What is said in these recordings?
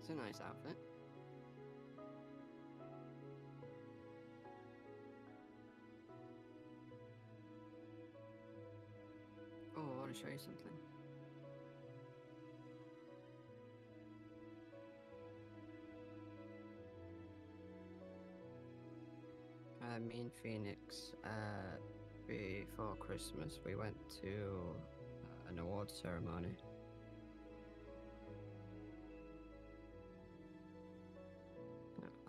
It's a nice outfit. Oh, I want to show you something. Me and Phoenix, before Christmas, we went to an awards ceremony.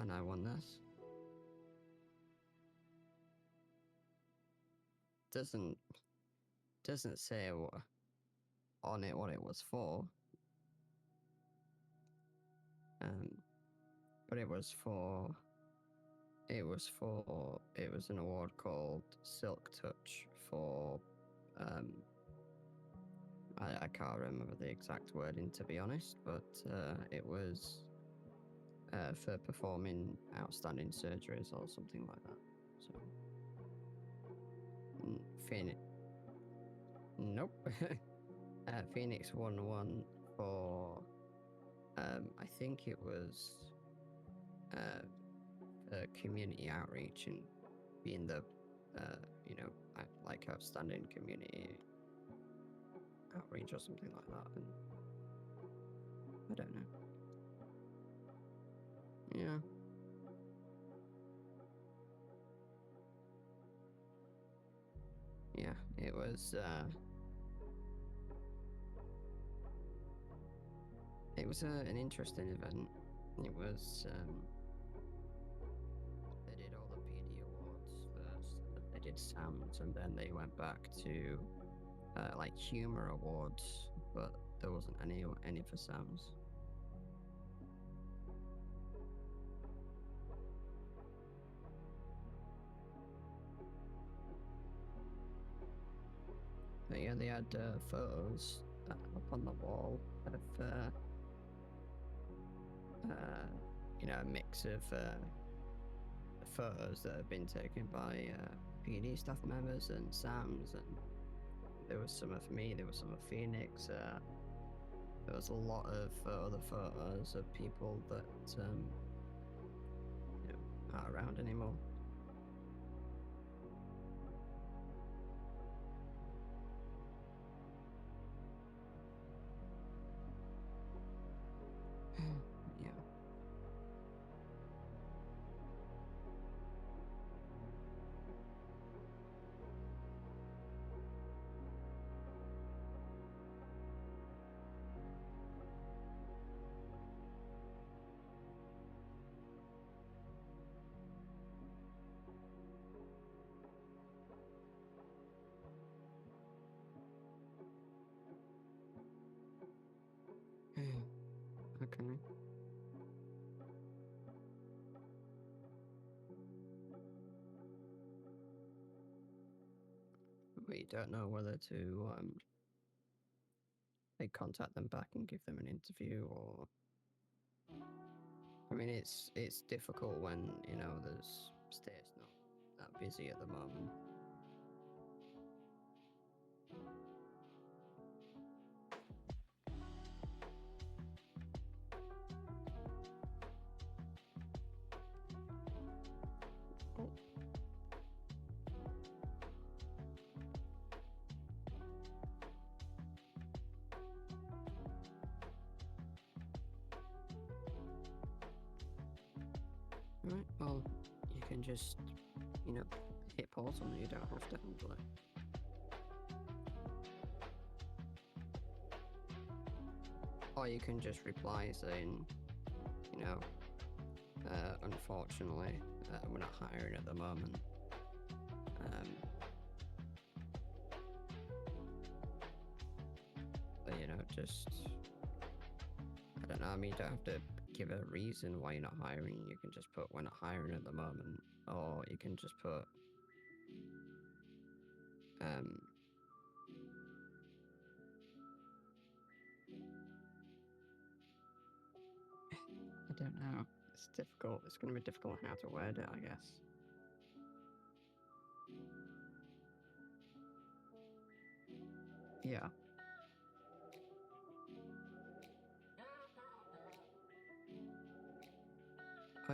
And I won this. Doesn't say on it what it was for. But it was an award called Silk Touch for I can't remember the exact wording, to be honest, but it was for performing outstanding surgeries or something like that. So Phoenix, nope. Phoenix won one for I think it was community outreach and being the like outstanding community outreach or something like that. And I don't know. Yeah. Yeah, it was an interesting event. It was they did all the PD awards first, they did Sam's, and then they went back to like humor awards, but there wasn't any for Sam's. But yeah, they had photos up on the wall of a mix of photos that have been taken by PD staff members and Sam's, and there was some of me, there was some of Phoenix. There was a lot of other photos of people that aren't around anymore. Yeah. Okay. We don't know whether to contact them back and give them an interview, or I mean, it's difficult when there's state's not that busy at the moment. Right, well, you can just, hit pause on it, you don't have to handle it. Or you can just reply saying, unfortunately, we're not hiring at the moment. But, just, I don't know, I mean, you don't have to give a reason why you're not hiring. You can just put we're not hiring at the moment, or you can just put I don't know, it's difficult. It's going to be difficult how to word it, I guess. Yeah.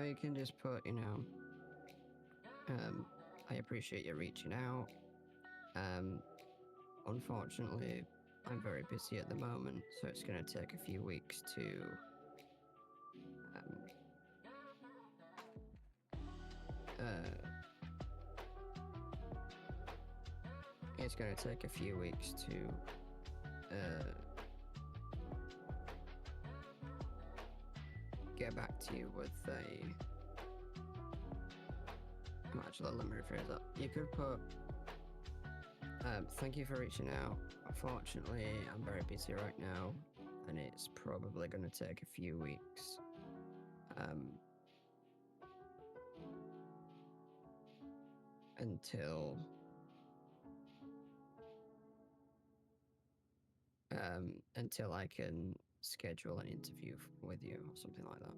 you can just put, I appreciate you reaching out. Unfortunately, I'm very busy at the moment, so it's going to take a few weeks to, um, it's going to take a few weeks to, get back to you with a... Actually, let me rephrase that. You could put, thank you for reaching out. Unfortunately, I'm very busy right now, and it's probably going to take a few weeks. Until I can schedule an interview with you or something like that.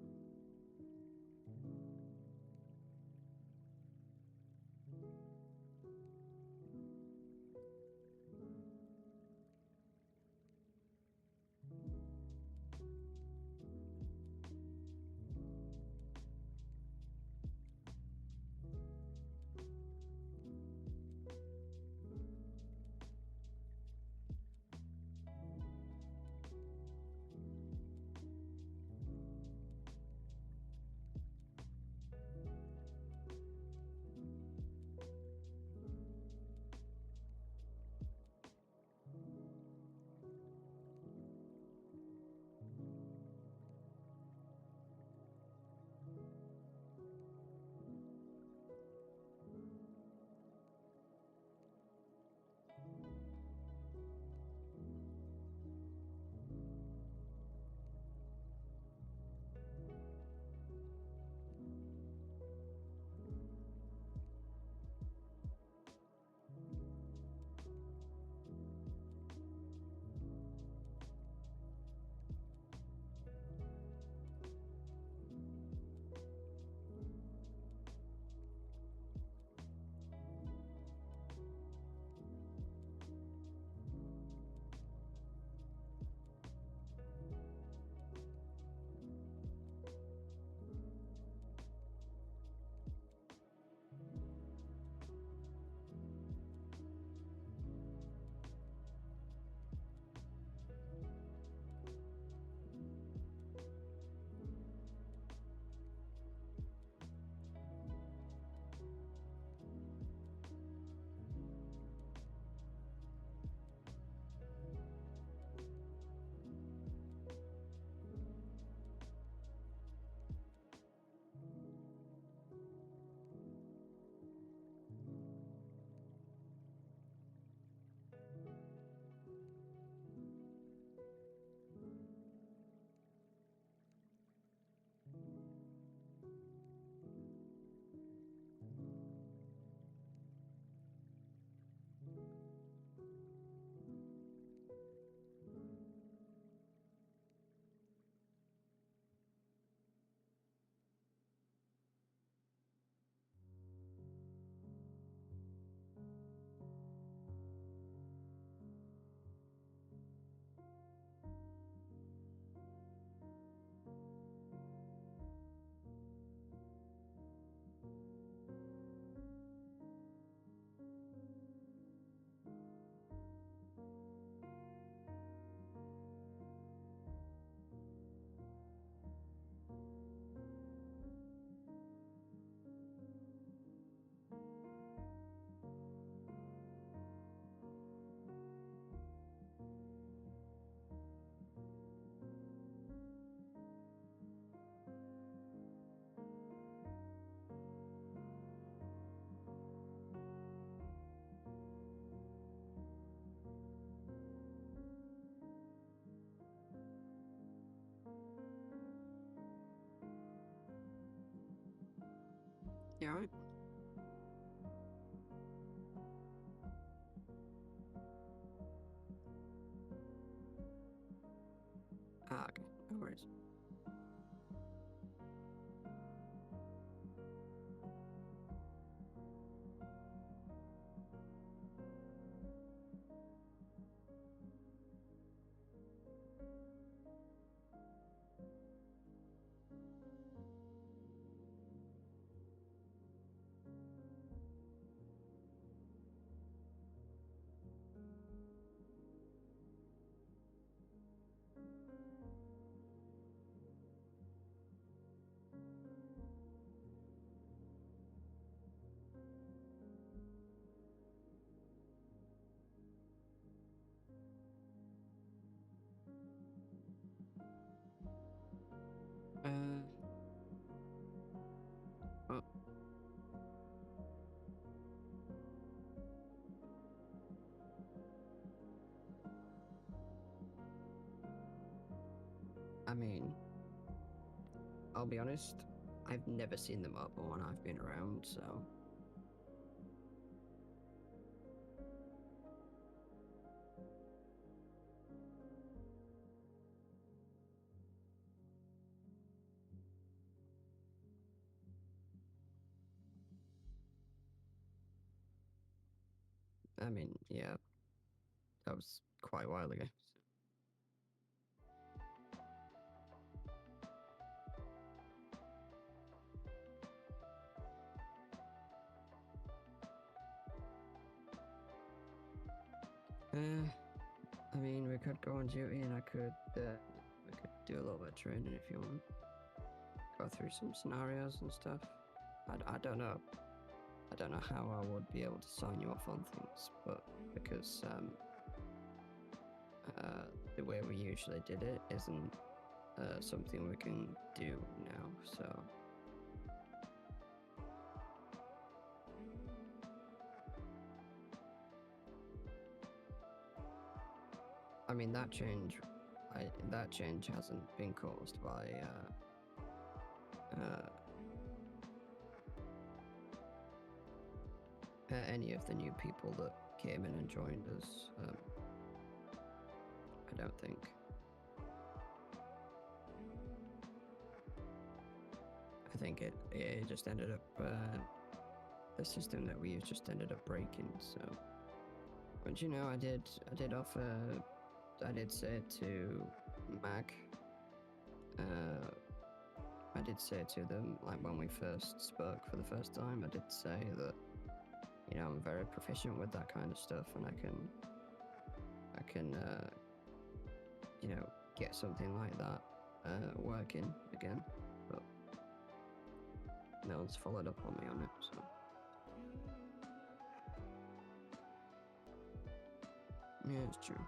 You alright? Ah, okay. No worries. I mean, I'll be honest, I've never seen them up when I've been around, so. I mean, yeah, that was quite a while ago. I mean, we could go on duty and we could do a little bit of training if you want. Go through some scenarios and stuff. I don't know. I don't know how I would be able to sign you off on things, but because the way we usually did it isn't something we can do now, so. I mean, that change hasn't been caused by any of the new people that came in and joined us. I don't think. I think it just ended up the system that we used just ended up breaking. So, but you know, I did say to Mac. I did say to them, like when we first spoke for the first time, I did say that, you know, I'm very proficient with that kind of stuff, and I can, you know, get something like that working again. But no one's followed up on me on it, so. Yeah, it's true.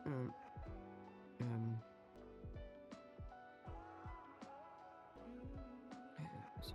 Um, so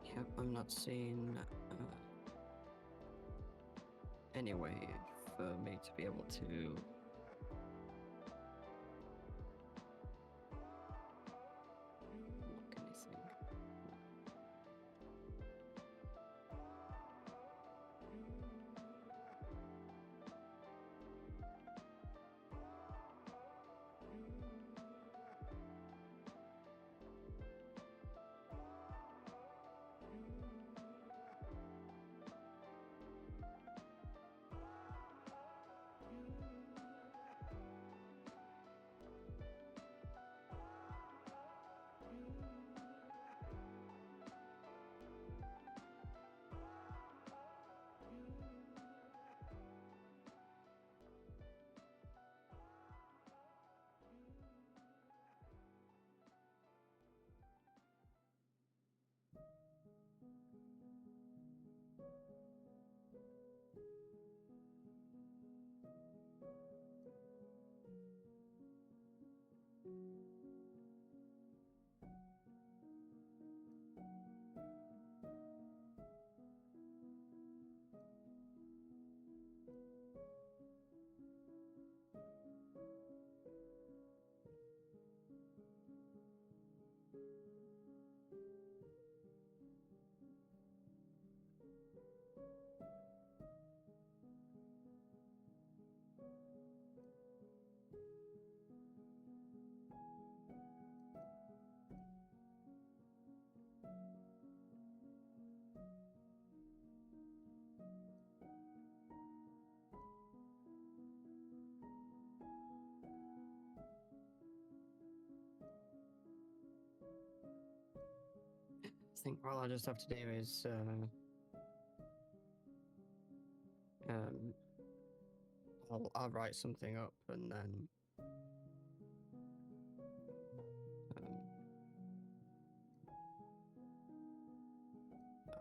yeah, I'm not seeing any way for me to be able to. Look anything. think all I just have to do is um, I'll write something up and then um,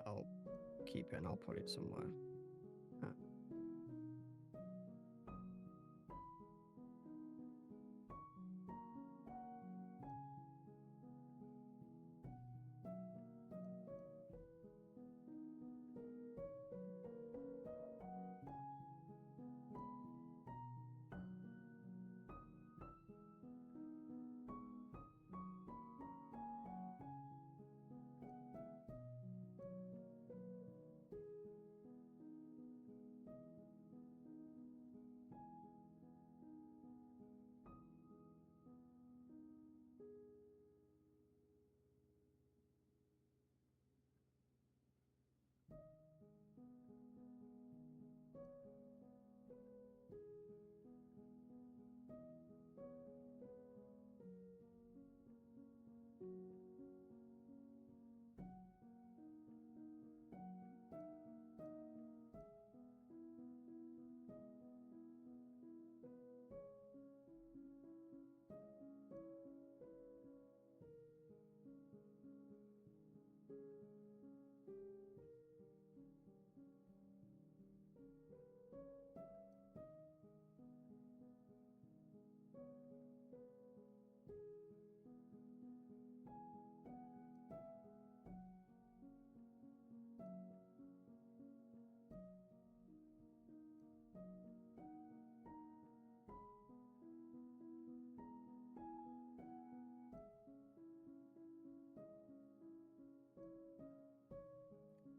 I'll keep it and I'll put it somewhere.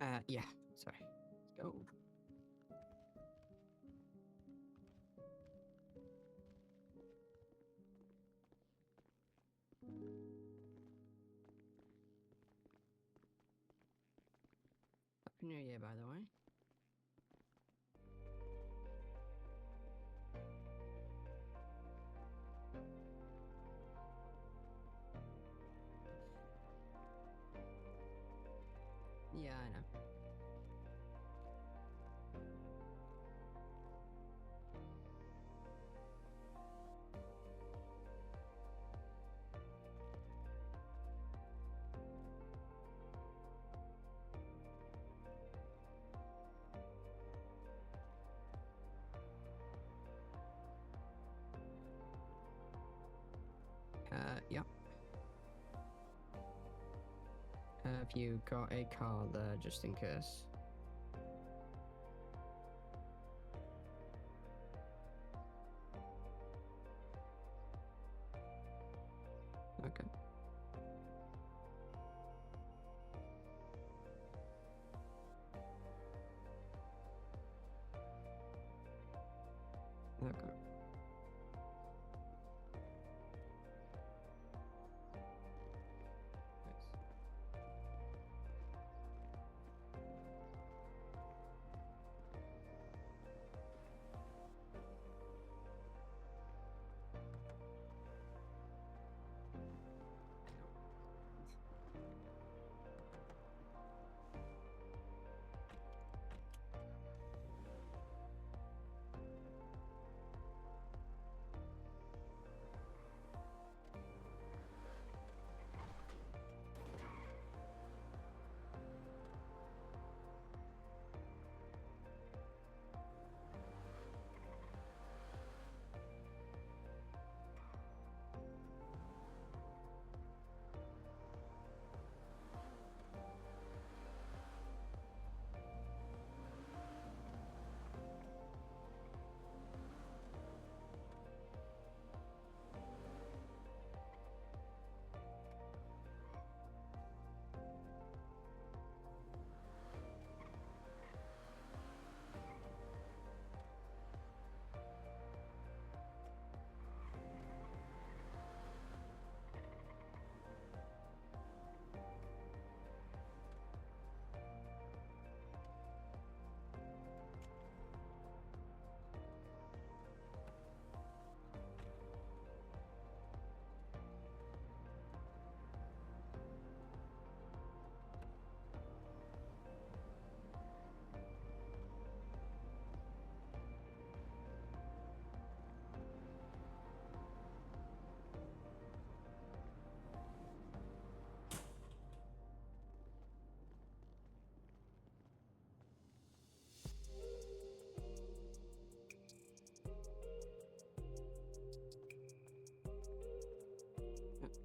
Uh, yeah, sorry. Let's go. Happy New Year, by the way. Yeah, I know. Yep. Have you got a car there just in case? Okay. Okay. Nice.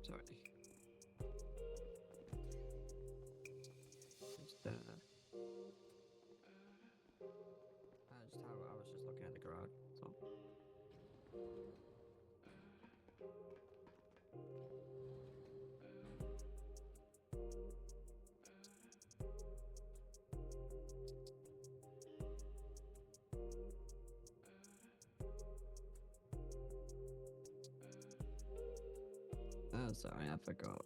Sorry. Just I was just looking at the garage. So. Oh, sorry, I forgot.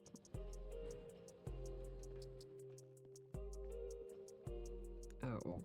Oh.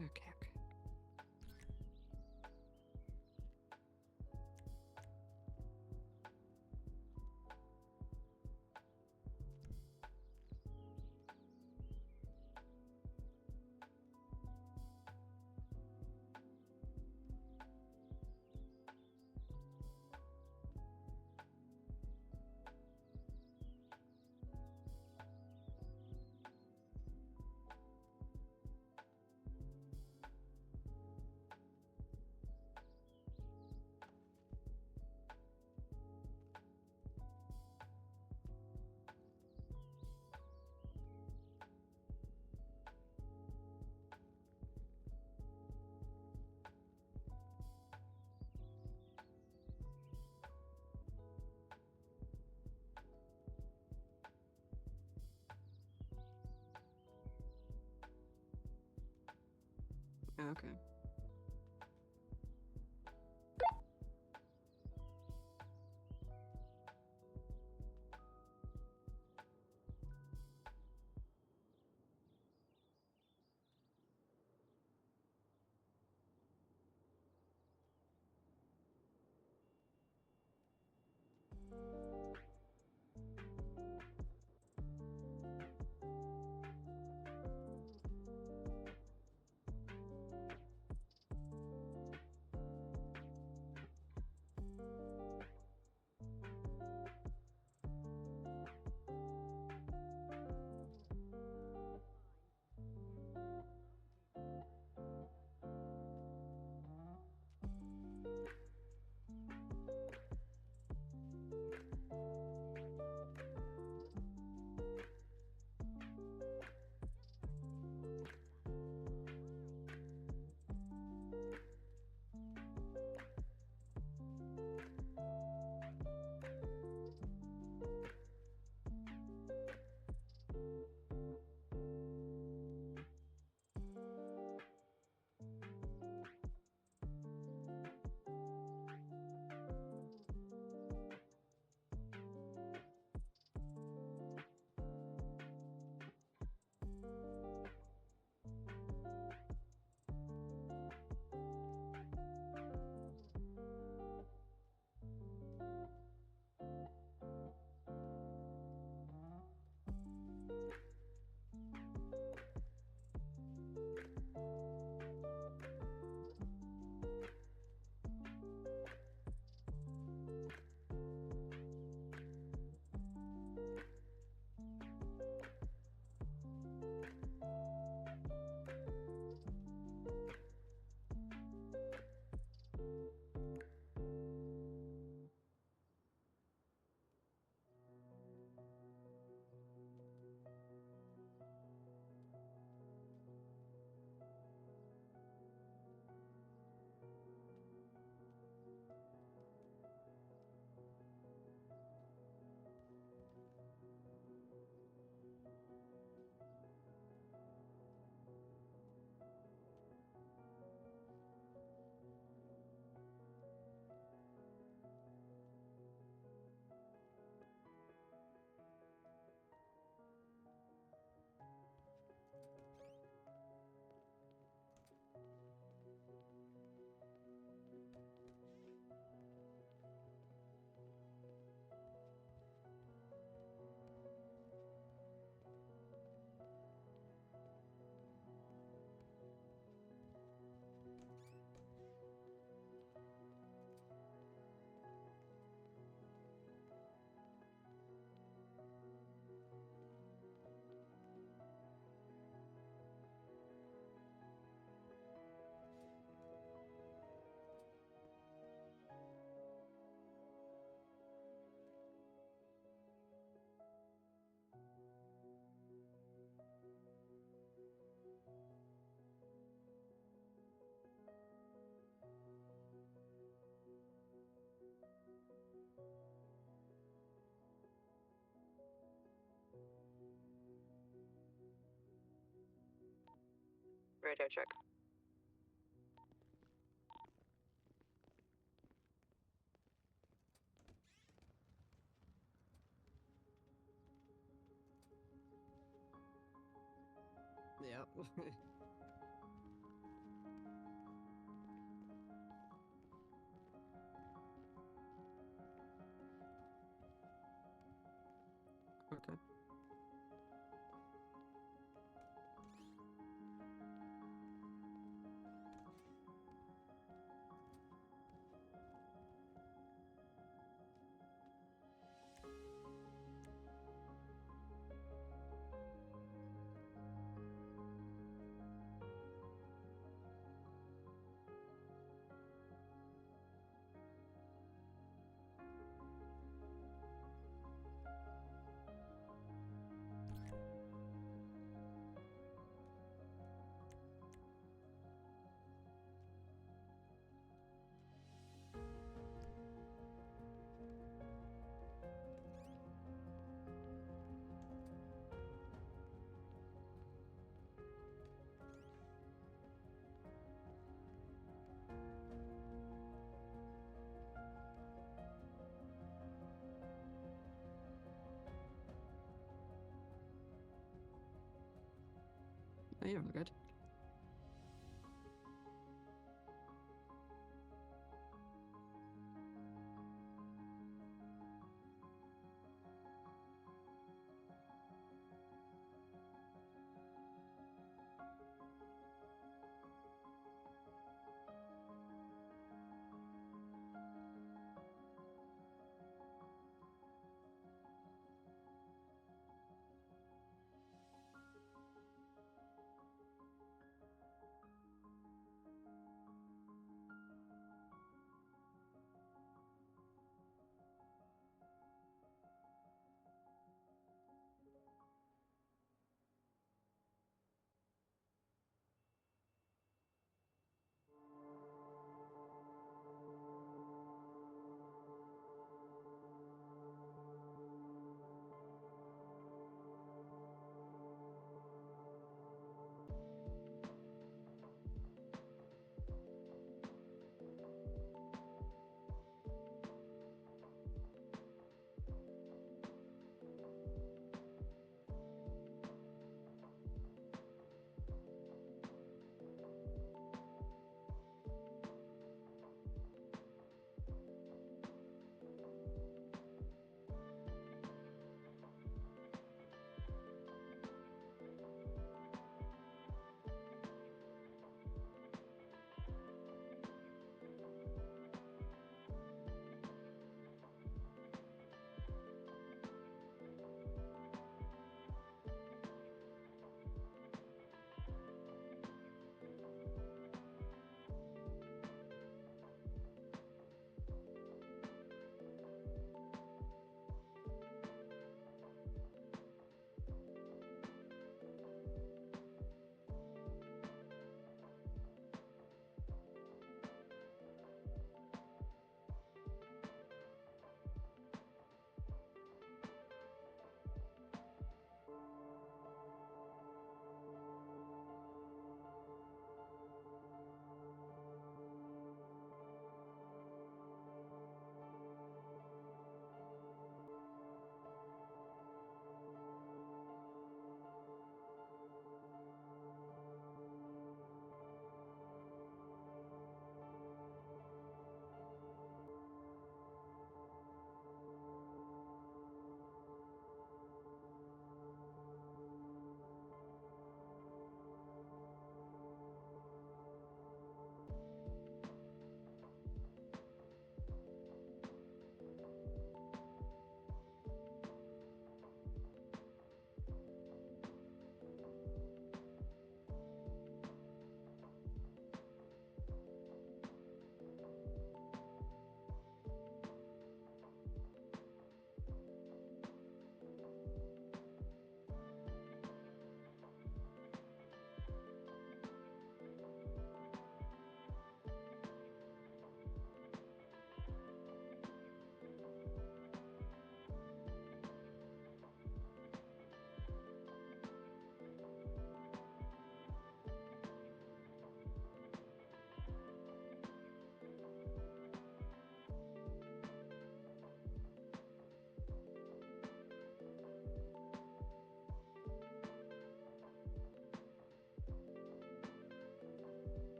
Okay. Okay. Radio check. Yep. Okay. Oh, yeah, we're good.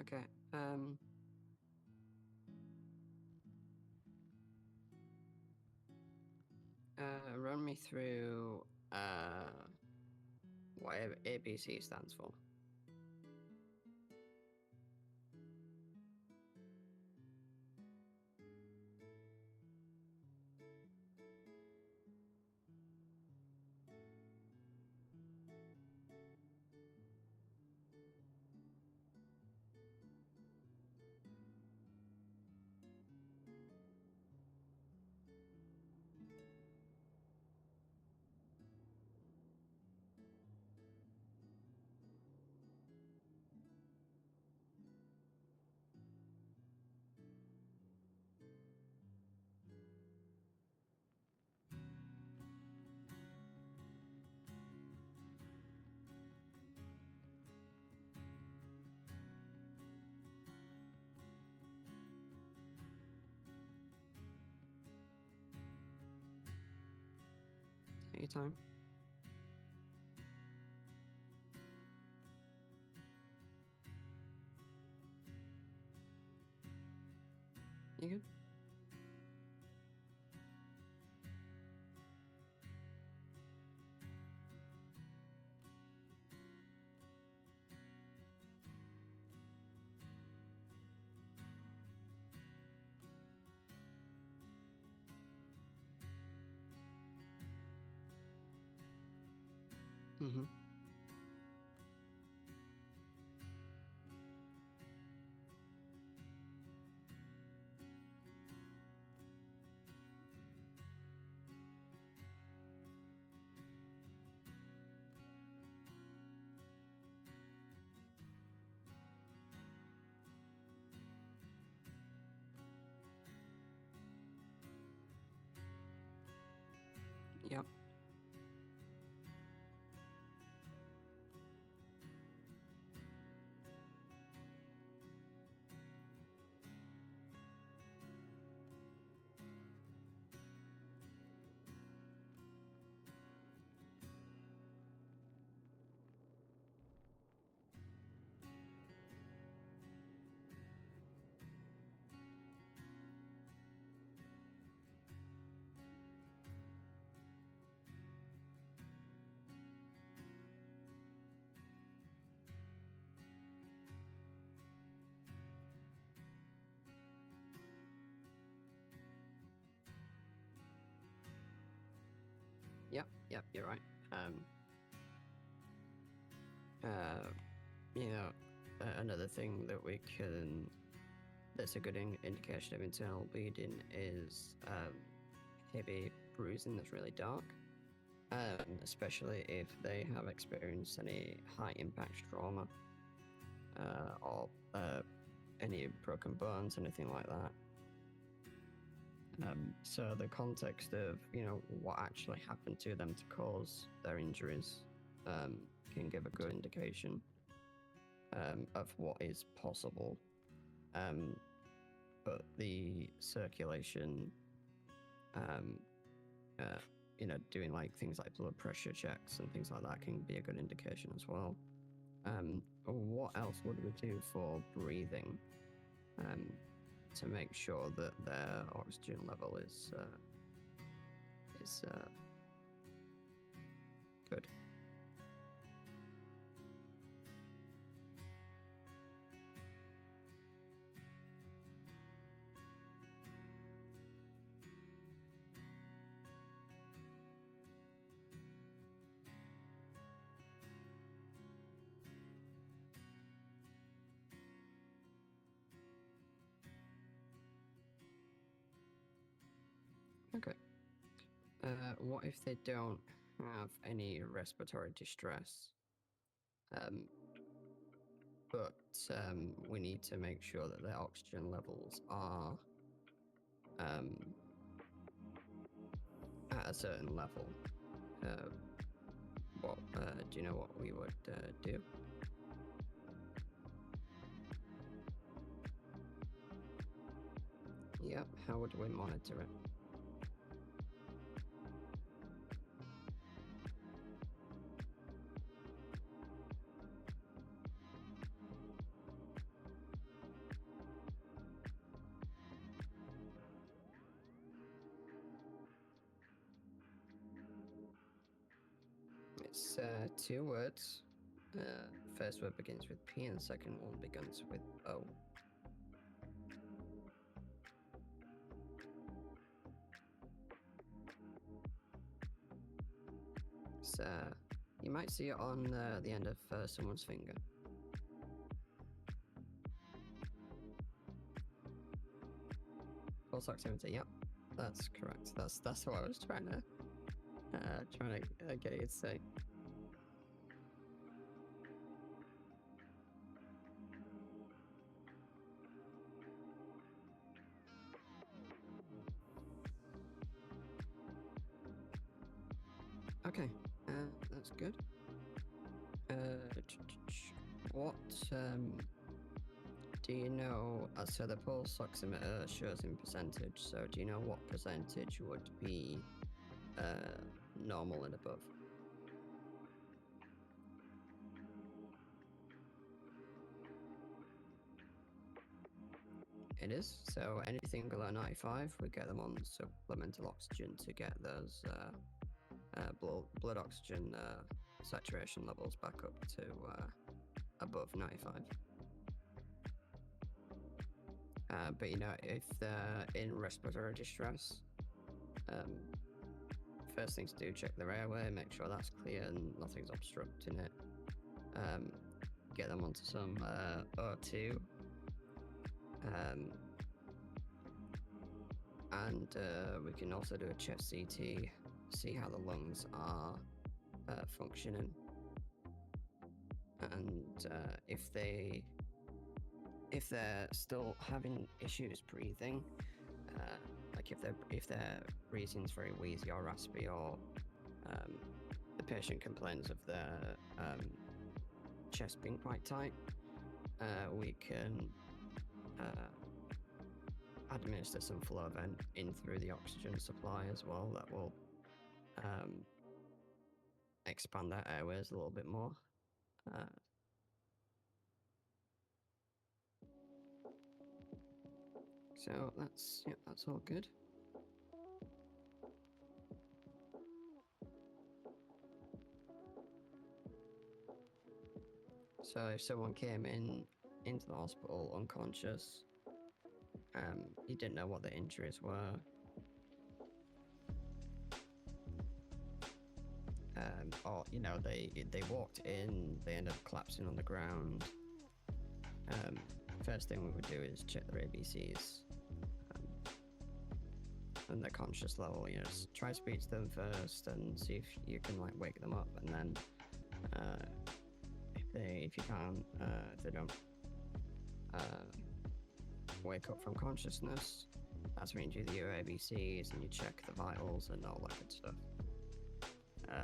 Okay. Run me through what ABC stands for. Take your time. You good? Mm-hmm. Yep. Yep, you're right. You know, another thing that that's a good indication of internal bleeding is heavy bruising that's really dark, especially if they have experienced any high impact trauma or any broken bones, anything like that. So the context of what actually happened to them to cause their injuries can give a good indication of what is possible. But the circulation, doing like things like blood pressure checks and things like that can be a good indication as well. What else would we do for breathing to make sure that their oxygen level is good? Okay. What if they don't have any respiratory distress? But we need to make sure that their oxygen levels are at a certain level. Do you know what we would do? Yep, how would we monitor it? two words. First word begins with P and the second one begins with O. So you might see it on the end of someone's finger. Pulse oximeter, yep, that's correct. That's what I was trying to get you to say. Okay, that's good. What do you know? So the pulse oximeter shows in percentage. So do you know what percentage would be normal and above? It is. So anything below 95, we get them on supplemental oxygen to get those blood oxygen saturation levels back up to above 95. But you know, if they're in respiratory distress, first thing to do, check their airway, make sure that's clear and nothing's obstructing it. Get them onto some O2. And we can also do a chest CT, see how the lungs are functioning, and if they're still having issues breathing, like if their breathing's very wheezy or raspy, or the patient complains of their chest being quite tight, we can administer some flow vent in through the oxygen supply as well. That will expand their airways a little bit more. So that's all good. So if someone came into the hospital unconscious, you didn't know what the injuries were, or you know they walked in, they ended up collapsing on the ground. First thing we would do is check their ABCs and their conscious level. You know, just try to speak to them first and see if you can like wake them up, and then if you can't, if they don't wake up from consciousness, that's when you do the ABCs and you check the vitals and all that good stuff,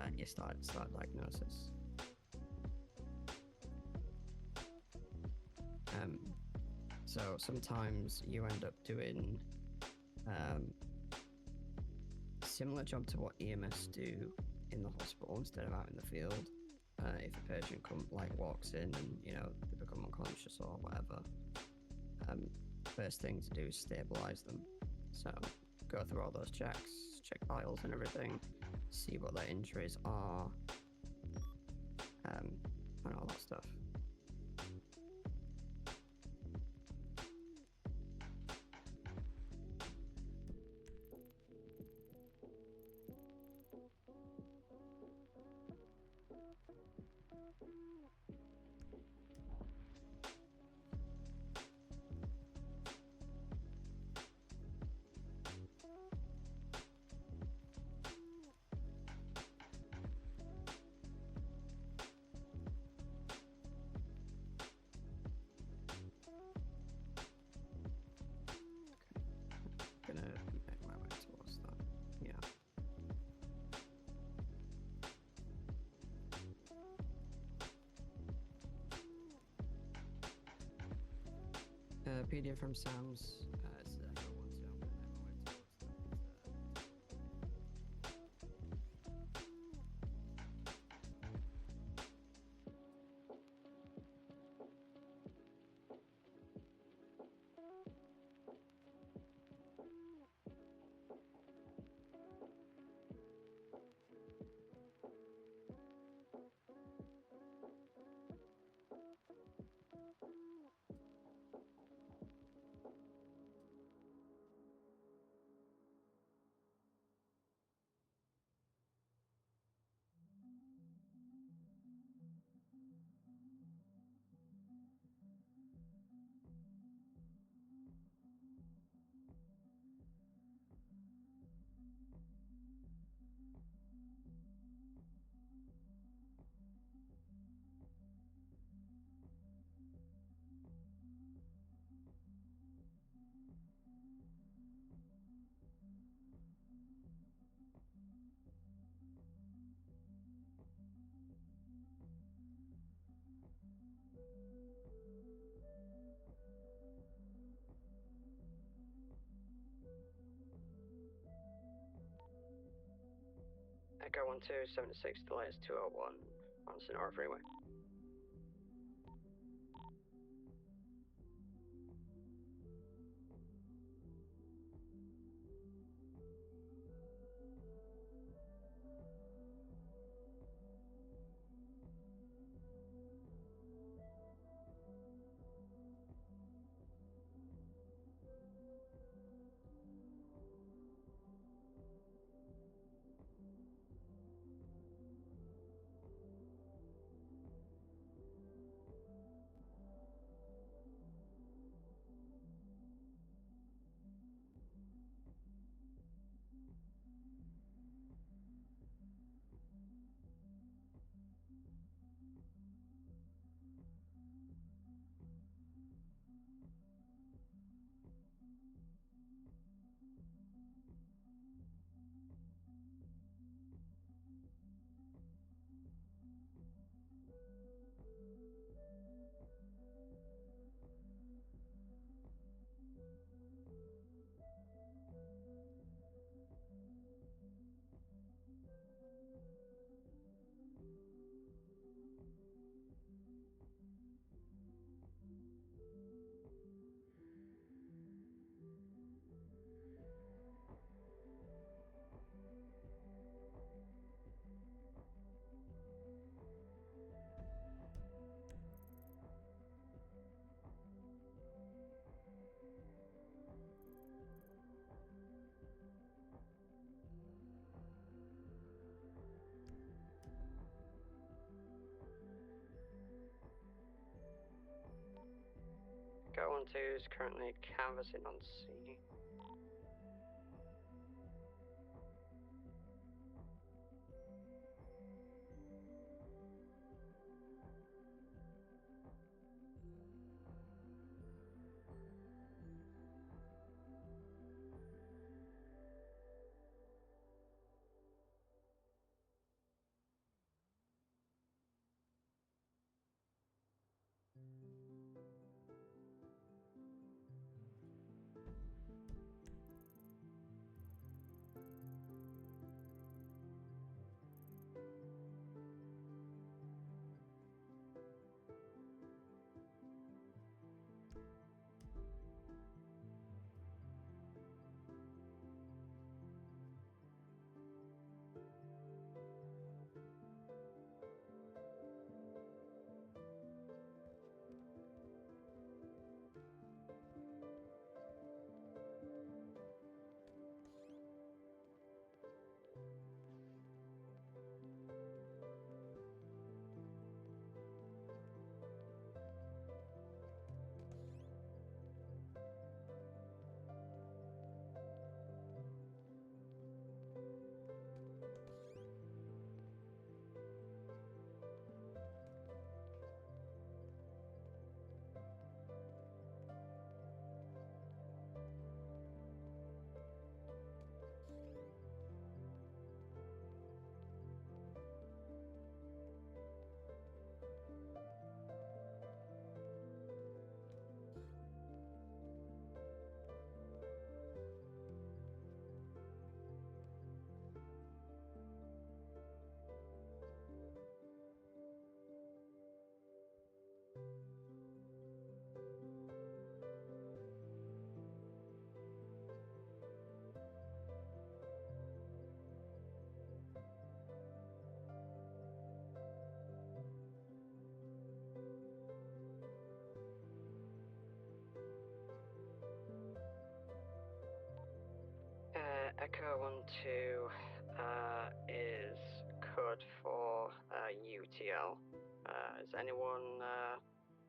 and you start diagnosis. So sometimes you end up doing similar job to what EMS do in the hospital instead of out in the field. If a patient walks in and you know they become unconscious or whatever, first thing to do is stabilize them. So go through all those checks, check vitals and everything, see what their injuries are, and all that stuff. Gonna make my way towards that. Yeah. PDF from Sam's. Go on to 76, the latest 201 on Sonora Freeway. Go on to is currently canvassing on scene. Echo 12 is code for UTL. Is anyone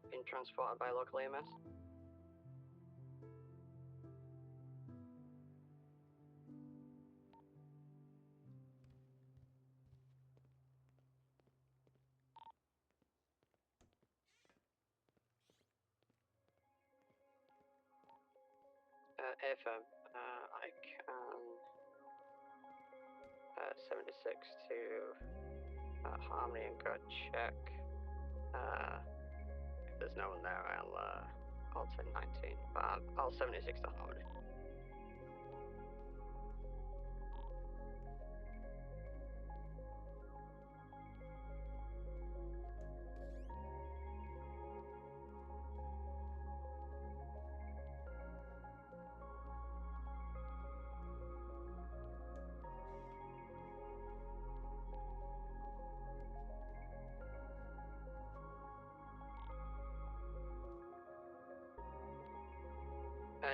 being transported by local EMS? AFM, I can 76 to Harmony and go check. If there's no one there, I'll take 19, but I'll 76 to Harmony. . 1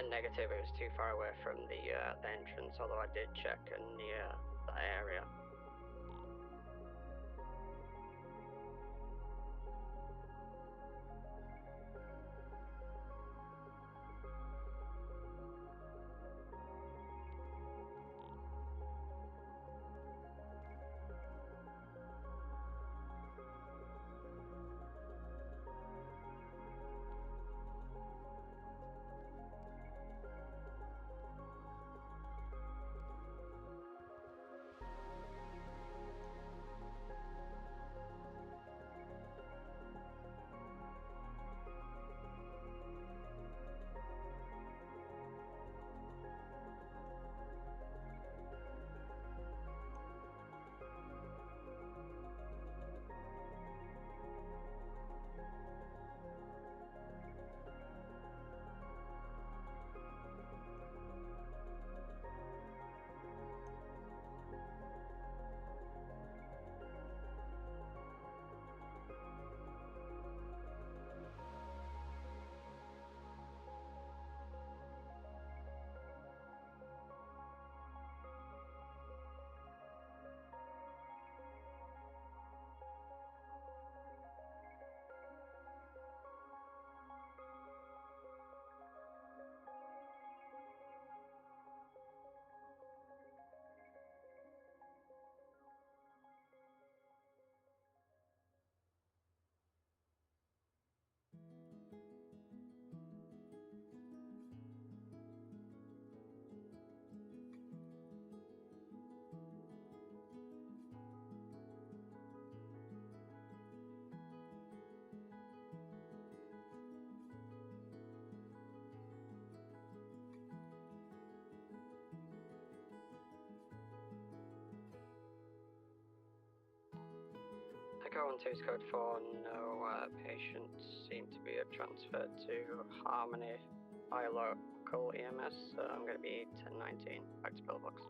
Negative, it was too far away from the entrance, although I did check in the area. Echo 1-2 is code 4. No patients seem to be transferred to Harmony by local EMS, so I'm going to be 1019. Back to pillbox.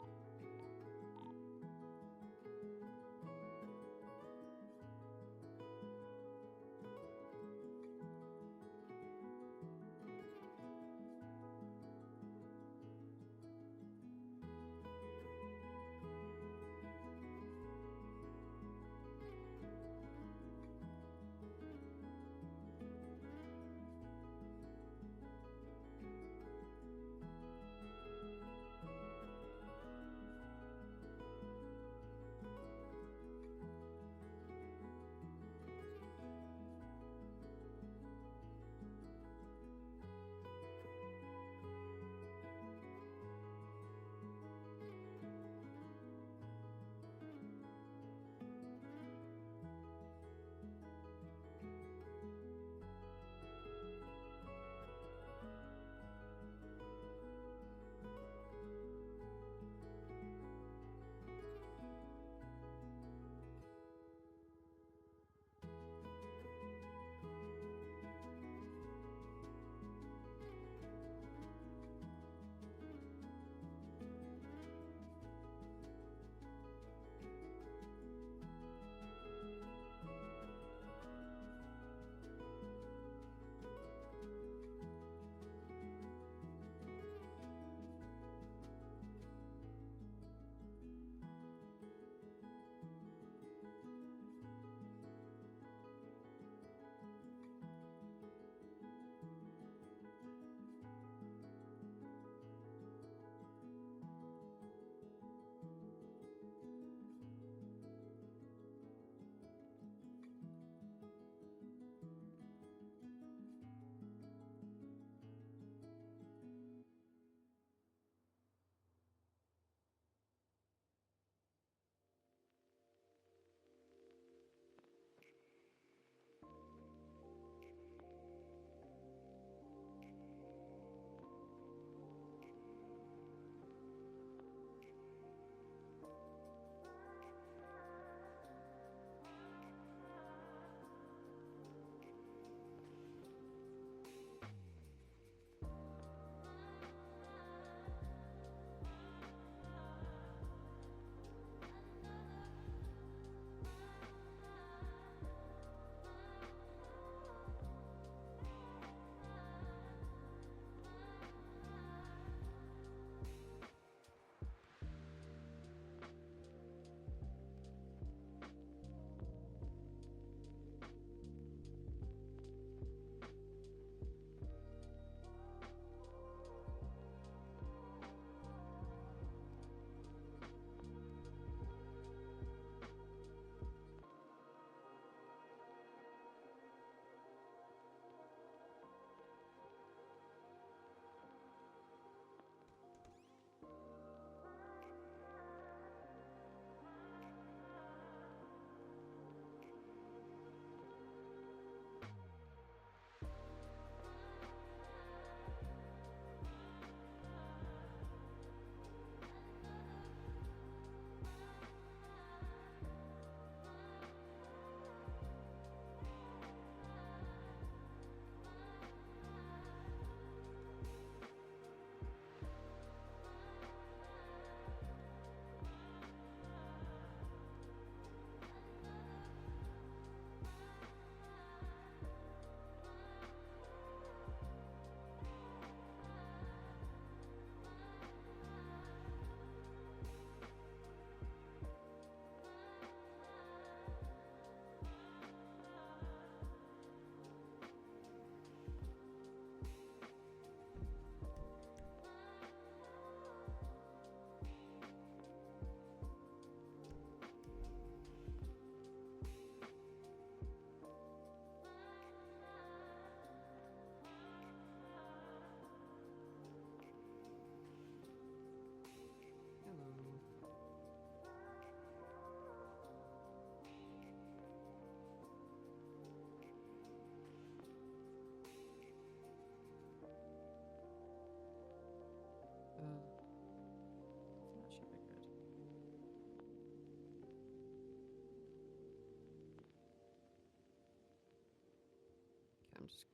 I'm just...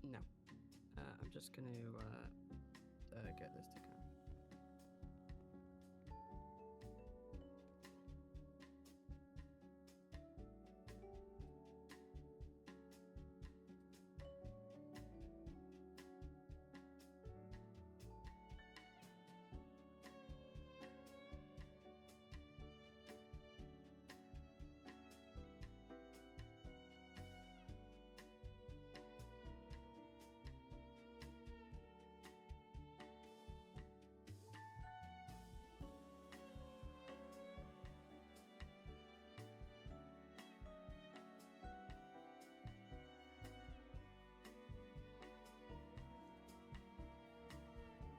No. I'm just gonna get this to count.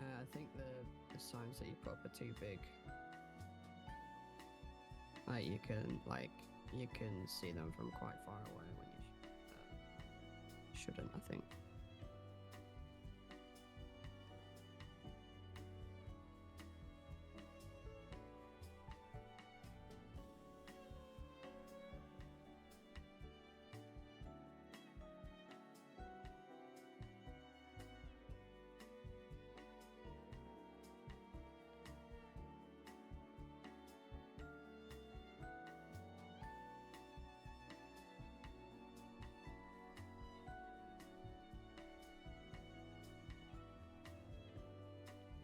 I think the signs that you put up are too big. Like you can see them from quite far away when you shouldn't, I think.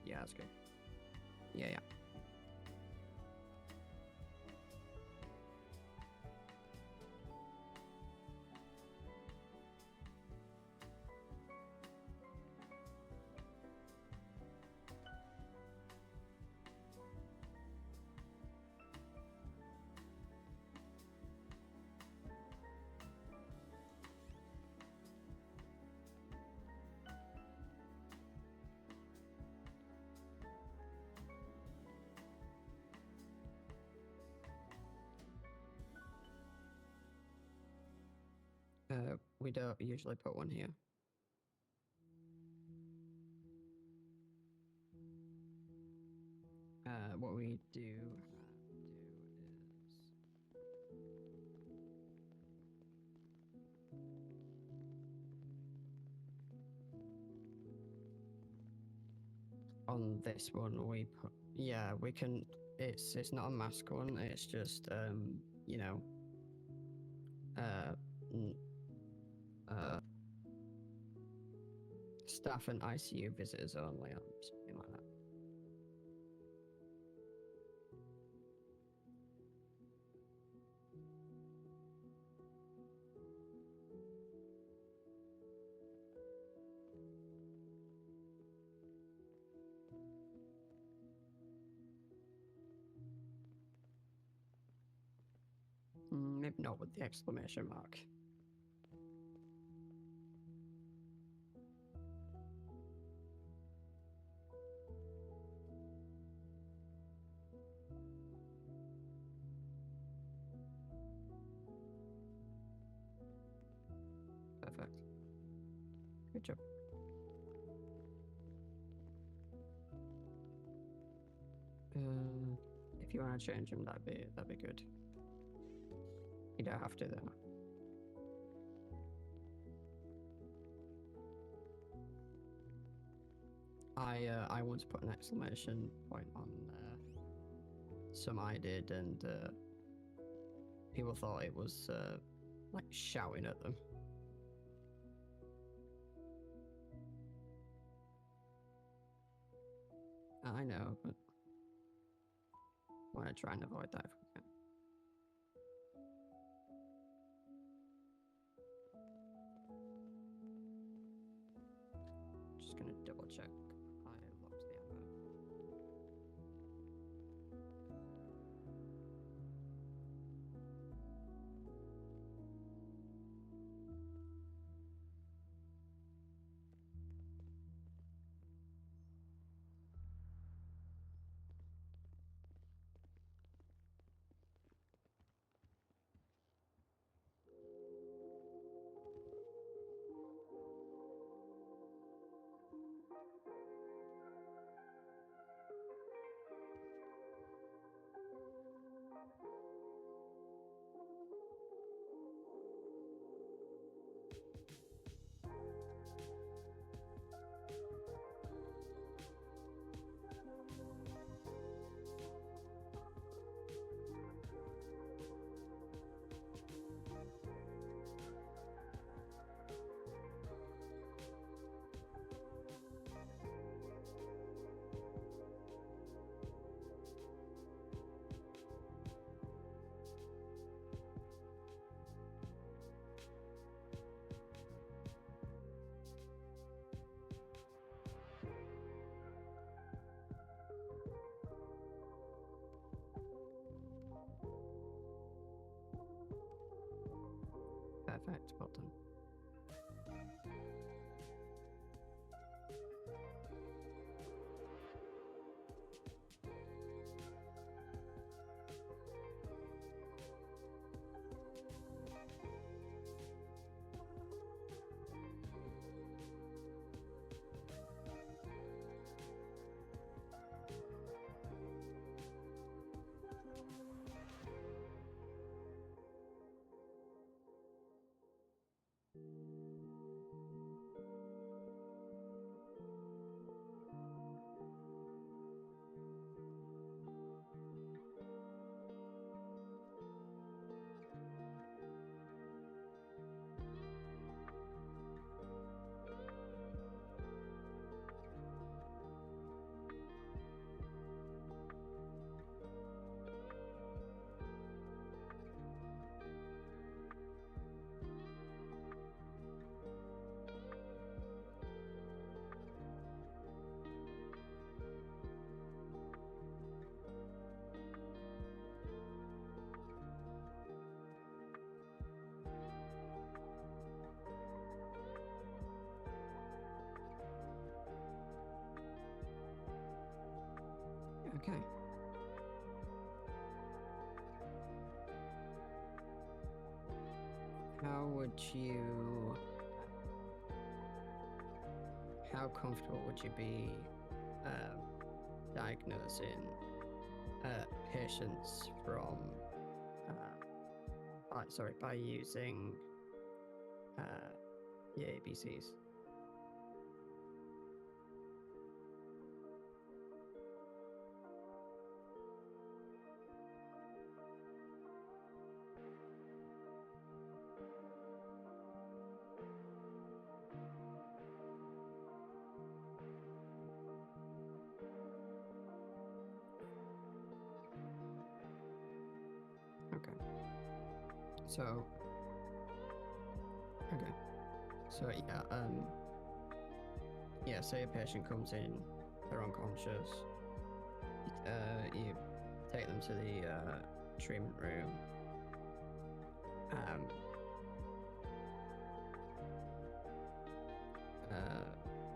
Yeah, that's good. Yeah, yeah. We don't usually put one here. What we do is on this one we put, yeah, we can, it's not a mask one, it's just you know, staff and ICU visitors only, or something like that. Maybe not with the exclamation mark. Perfect. Good job. If you want to change them, that'd be good. You don't have to though. I once put an exclamation point on some I did, and people thought it was like shouting at them. I know, but I want to try and avoid that if we can. Just gonna double check I locked the ammo. Perfect, well done. Okay. How comfortable would you be diagnosing patients from, by using the ABCs? Okay. So yeah, say a patient comes in, they're unconscious, you take them to the treatment room,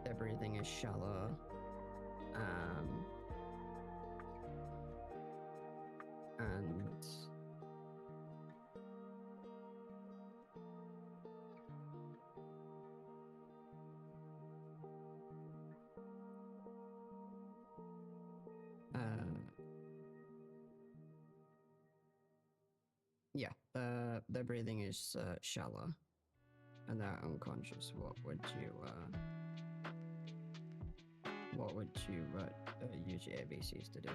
their breathing is shallow, and yeah, their breathing is shallow, and they're unconscious. What would you use your ABCs to do?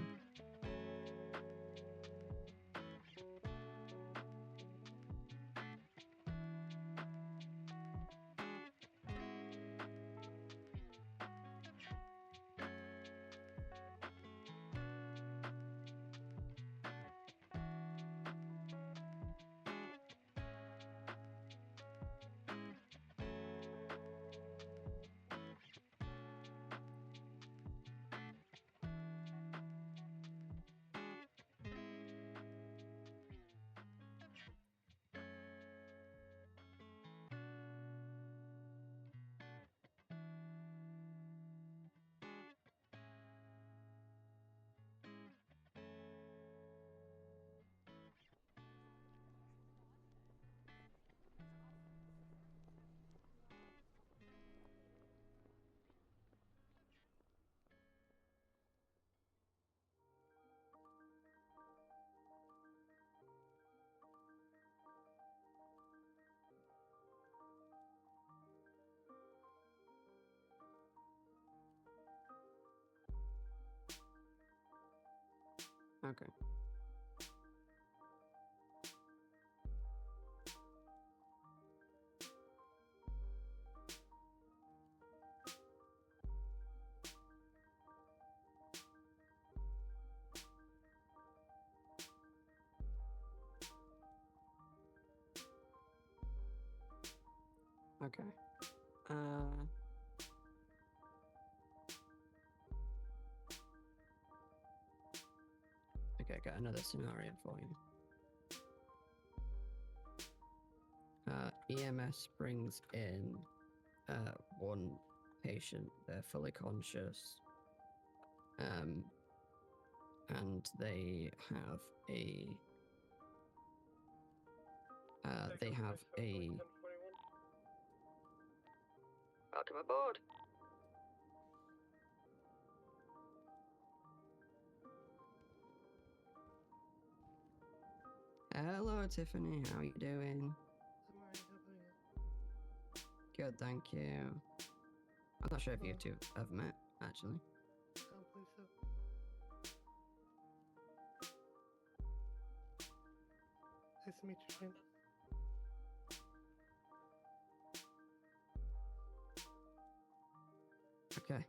Okay. Okay. Okay, I got another scenario for you. EMS brings in one patient. They're fully conscious, and they have a welcome aboard. Hello, Tiffany. How are you doing? I'm alright, how about you? Good, thank you. I'm not sure if you two have met, actually. I don't believe so. Nice to meet you, Shane. Okay.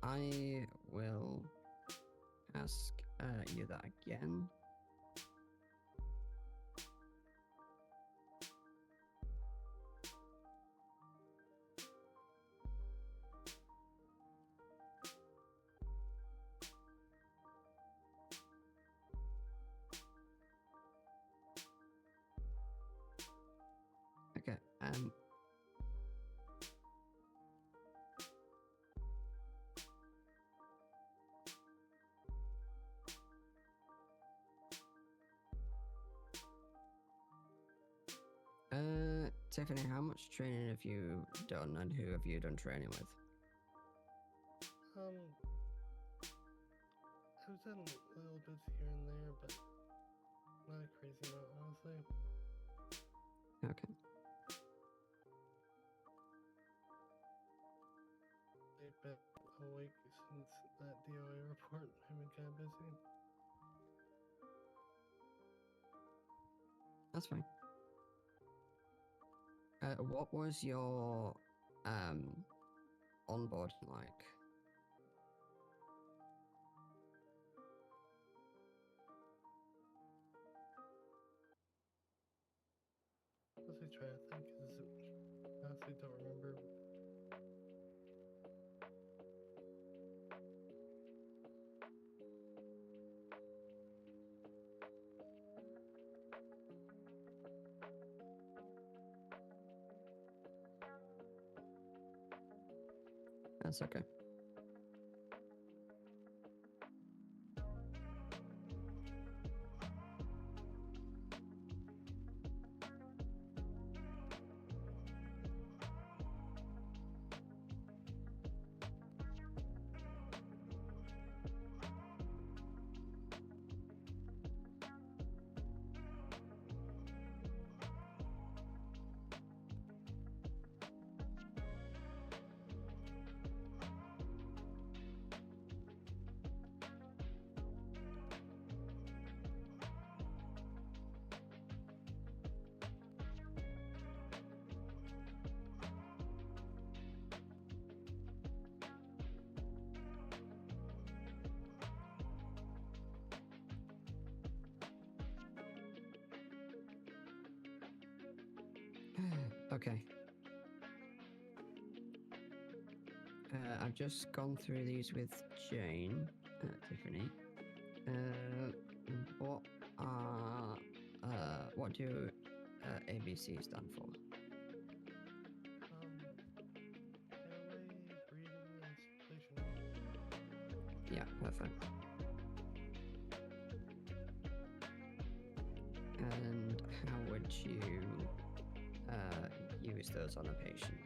I will ask you that again. Okay. Tiffany, how much training have you done, and who have you done training with? I've done little bits here and there, but not a crazy amount, honestly. Okay. I've been awake since that DOA report. I've been kind of busy. That's fine. What was your onboarding like? Honestly, trying to think, because I honestly don't remember. That's okay. Okay. I've just gone through these with Jane, Tiffany. What do ABC stand for? Airway, breathing, and circulation. Yeah, perfect. And how would you use those on a patient?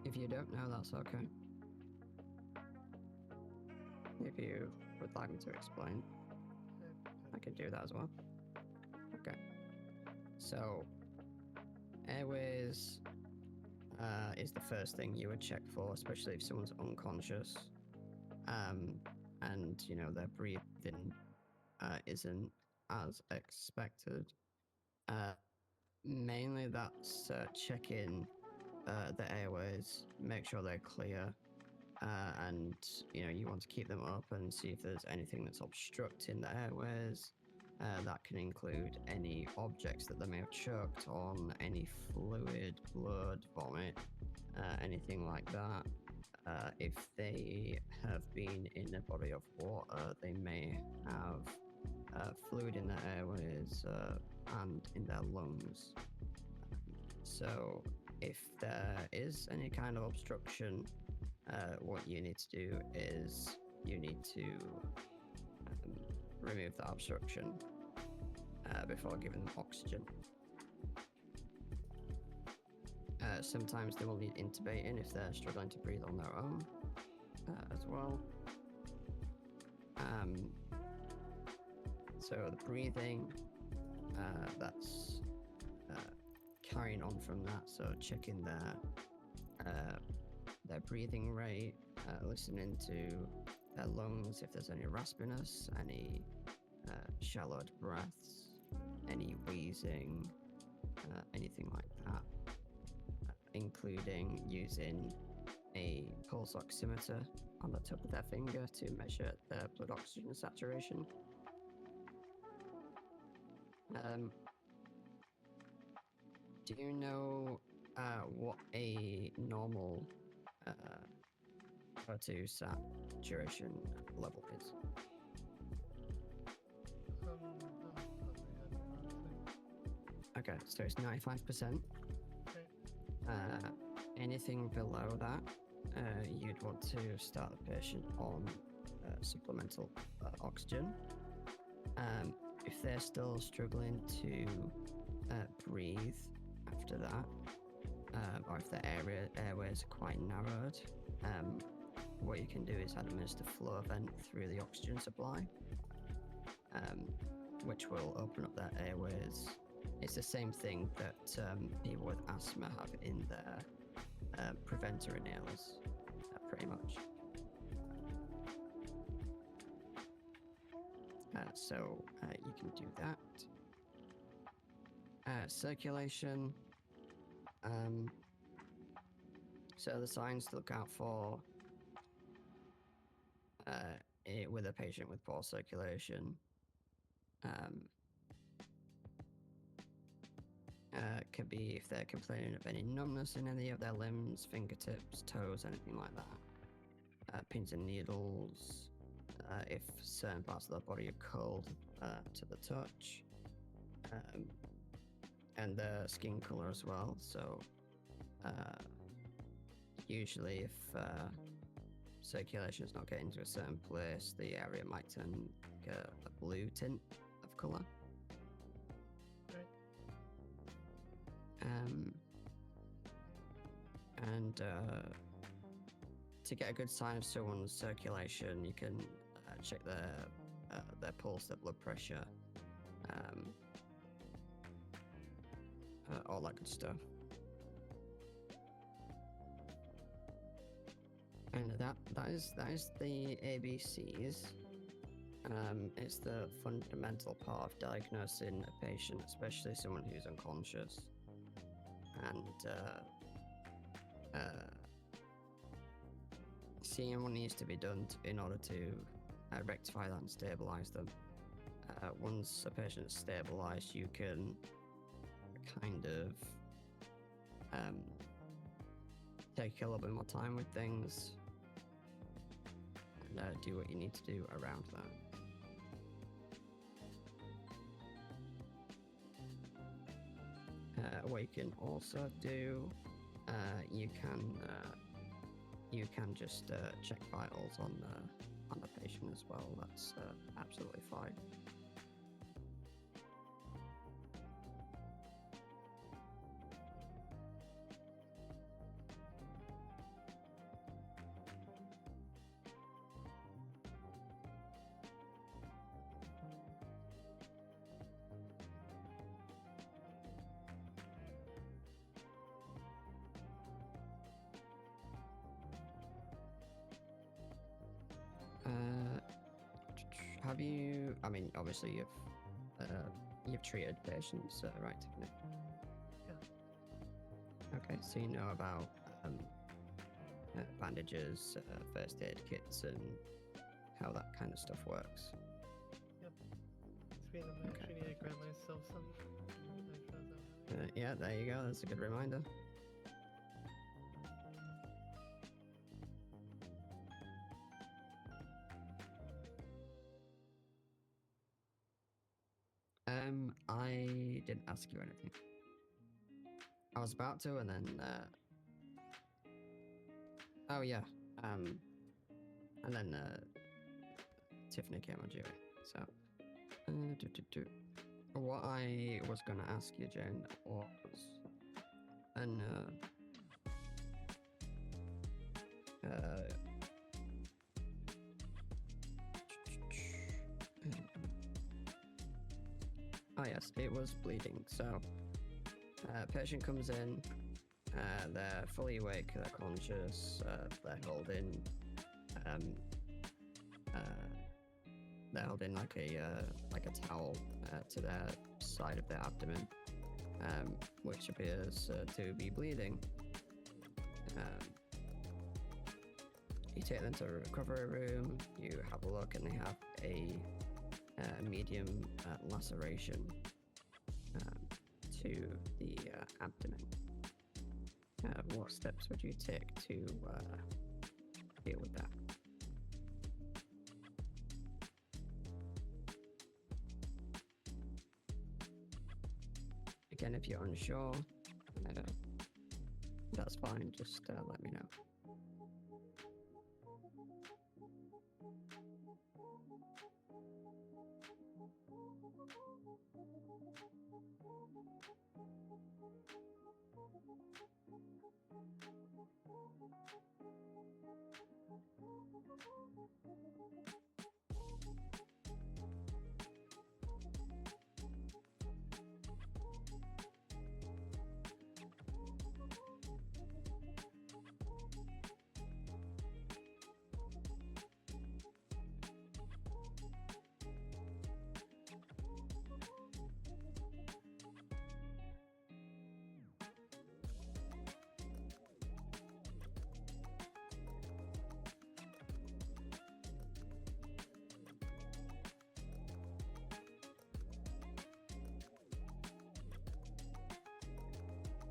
If you don't know, that's okay. If you would like me to explain, I can do that as well. Okay. So, airways is the first thing you would check for, especially if someone's unconscious, and you know their breathing isn't as expected. Mainly that's checking the airways, make sure they're clear, and you know you want to keep them up and see if there's anything that's obstructing the airways. That can include any objects that they may have choked on, any fluid, blood, vomit, anything like that. If they have been in a body of water, they may have fluid in their airways and in their lungs. So, if there is any kind of obstruction, what you need to do is you need to remove that obstruction before giving them oxygen. Sometimes they will need intubating if they're struggling to breathe on their own as well. So the breathing, that's carrying on from that. So checking their breathing rate, listening to their lungs if there's any raspiness, any shallowed breaths, any wheezing, anything like that. Including using a pulse oximeter on the tip of their finger to measure their blood oxygen saturation. Do you know what a normal O2 saturation level is? Okay, so it's 95%. Anything below that, you'd want to start the patient on supplemental oxygen. If they're still struggling to breathe after that, or if their airways are quite narrowed, what you can do is administer flow vent through the oxygen supply, which will open up their airways. It's the same thing that people with asthma have in their preventer inhalers, pretty much. So you can do that. Circulation. So the signs to look out for with a patient with poor circulation. Could be if they're complaining of any numbness in any of their limbs, fingertips, toes, anything like that. Pins and needles, if certain parts of the body are cold to the touch, and the skin color as well. So usually if circulation is not getting to a certain place, the area might turn like a blue tint of color. And to get a good sign of someone's circulation, you can check their pulse, their blood pressure, all that good stuff. And that is the ABCs. It's the fundamental part of diagnosing a patient, especially someone who's unconscious. And seeing what needs to be done in order to rectify that and stabilize them. Once a patient is stabilized, you can kind of take a little bit more time with things and do what you need to do around that. What you can also do, you can just check vitals on the patient as well. That's absolutely fine. Have you? I mean, obviously you've treated patients, right? Yeah. Okay, so you know about bandages, first aid kits, and how that kind of stuff works. Yep. Speaking of, I actually need to grab myself some. I just found out. Yeah, there you go. That's a good reminder. I didn't ask you anything. I was about to, and then, oh yeah, and then, Tiffany came on duty, so, what I was gonna ask you, Jane, was, and, oh yes, it was bleeding, so, patient comes in, they're fully awake, they're conscious, they're holding, they're holding like a towel to their side of their abdomen, which appears to be bleeding. You take them to a recovery room, you have a look, and they have a medium laceration to the abdomen. What steps would you take to deal with that? Again, if you're unsure, that's fine, just let me know.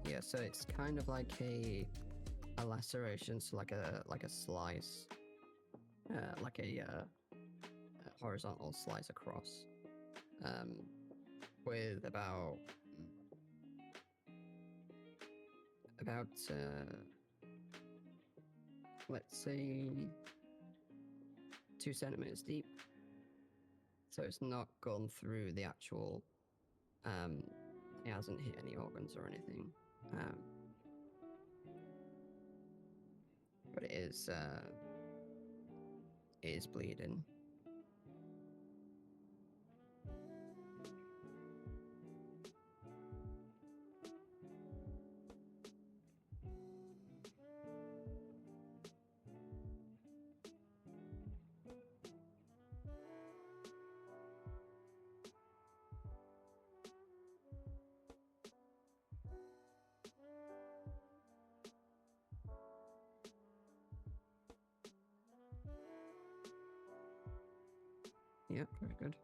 Yeah, so it's kind of like a laceration, so like a slice, like a horizontal slice across, with about let's say 2 centimeters deep. So it's not gone through the actual. It hasn't hit any organs or anything. But it is bleeding. Yeah, very good.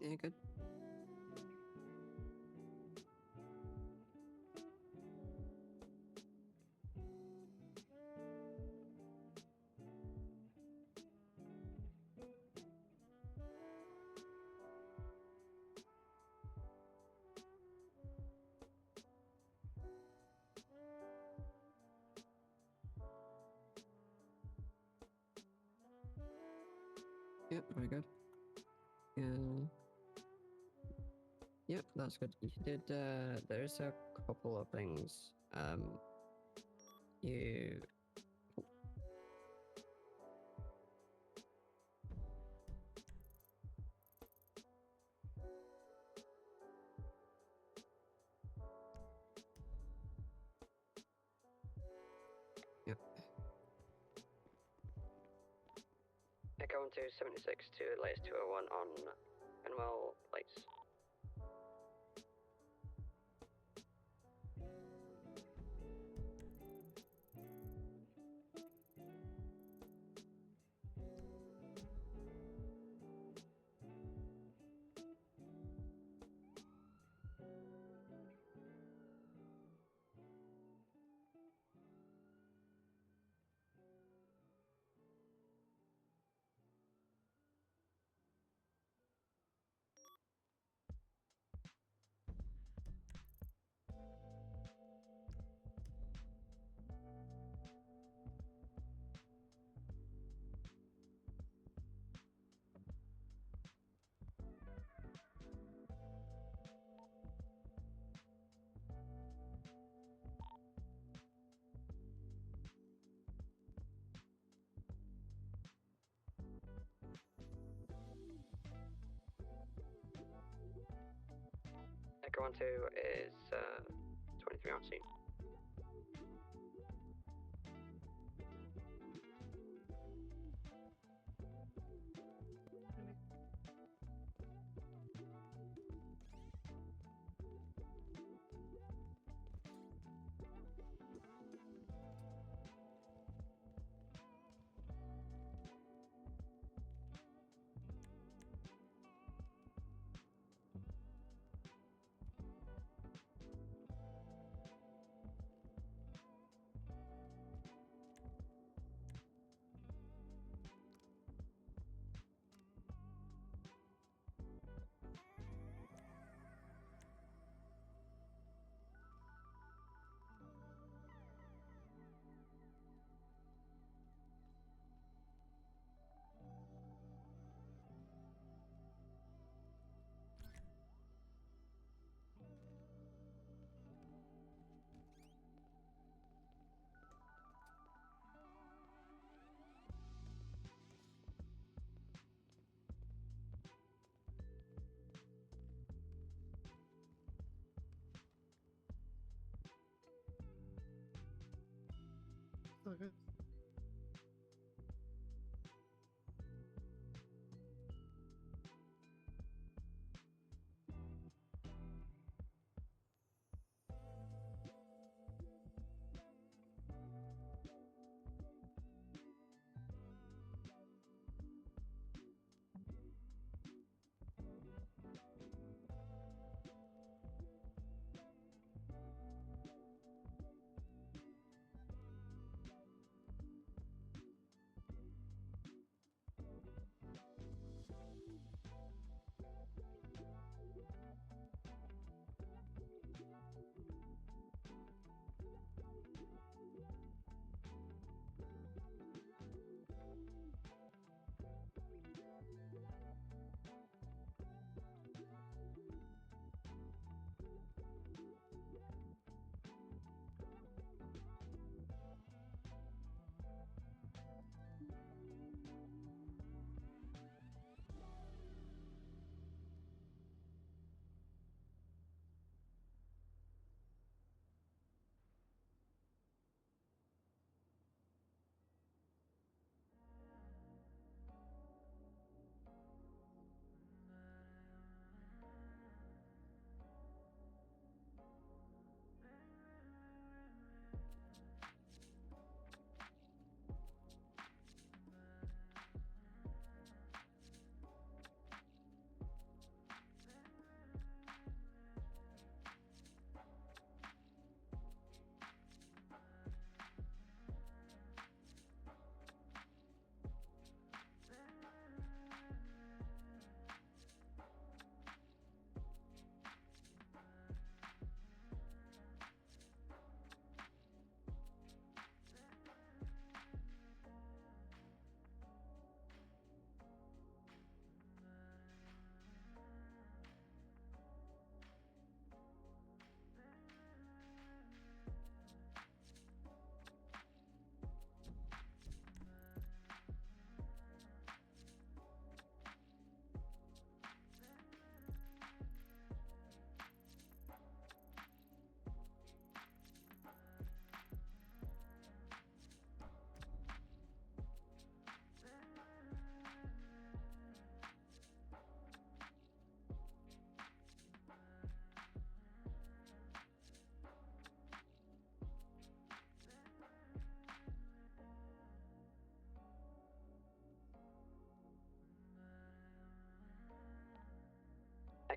Yeah, good. Yep, very good. Yep, that's good. You did, there's a couple of things. You... Yep. Echo 1276 to latest 201 on Manuel Place. Echo 12 is 23 on scene. Okay.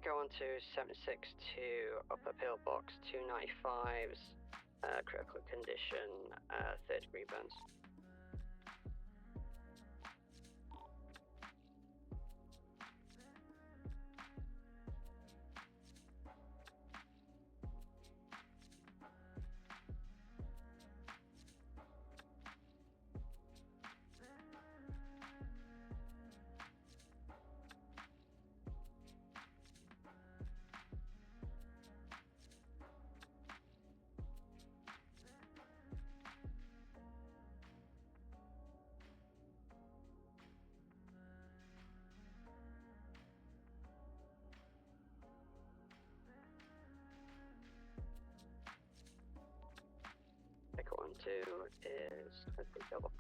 go on to 762 upper pillbox 295's critical condition, 3rd degree burns. Echo 1-2 is 3rd degree pillbox.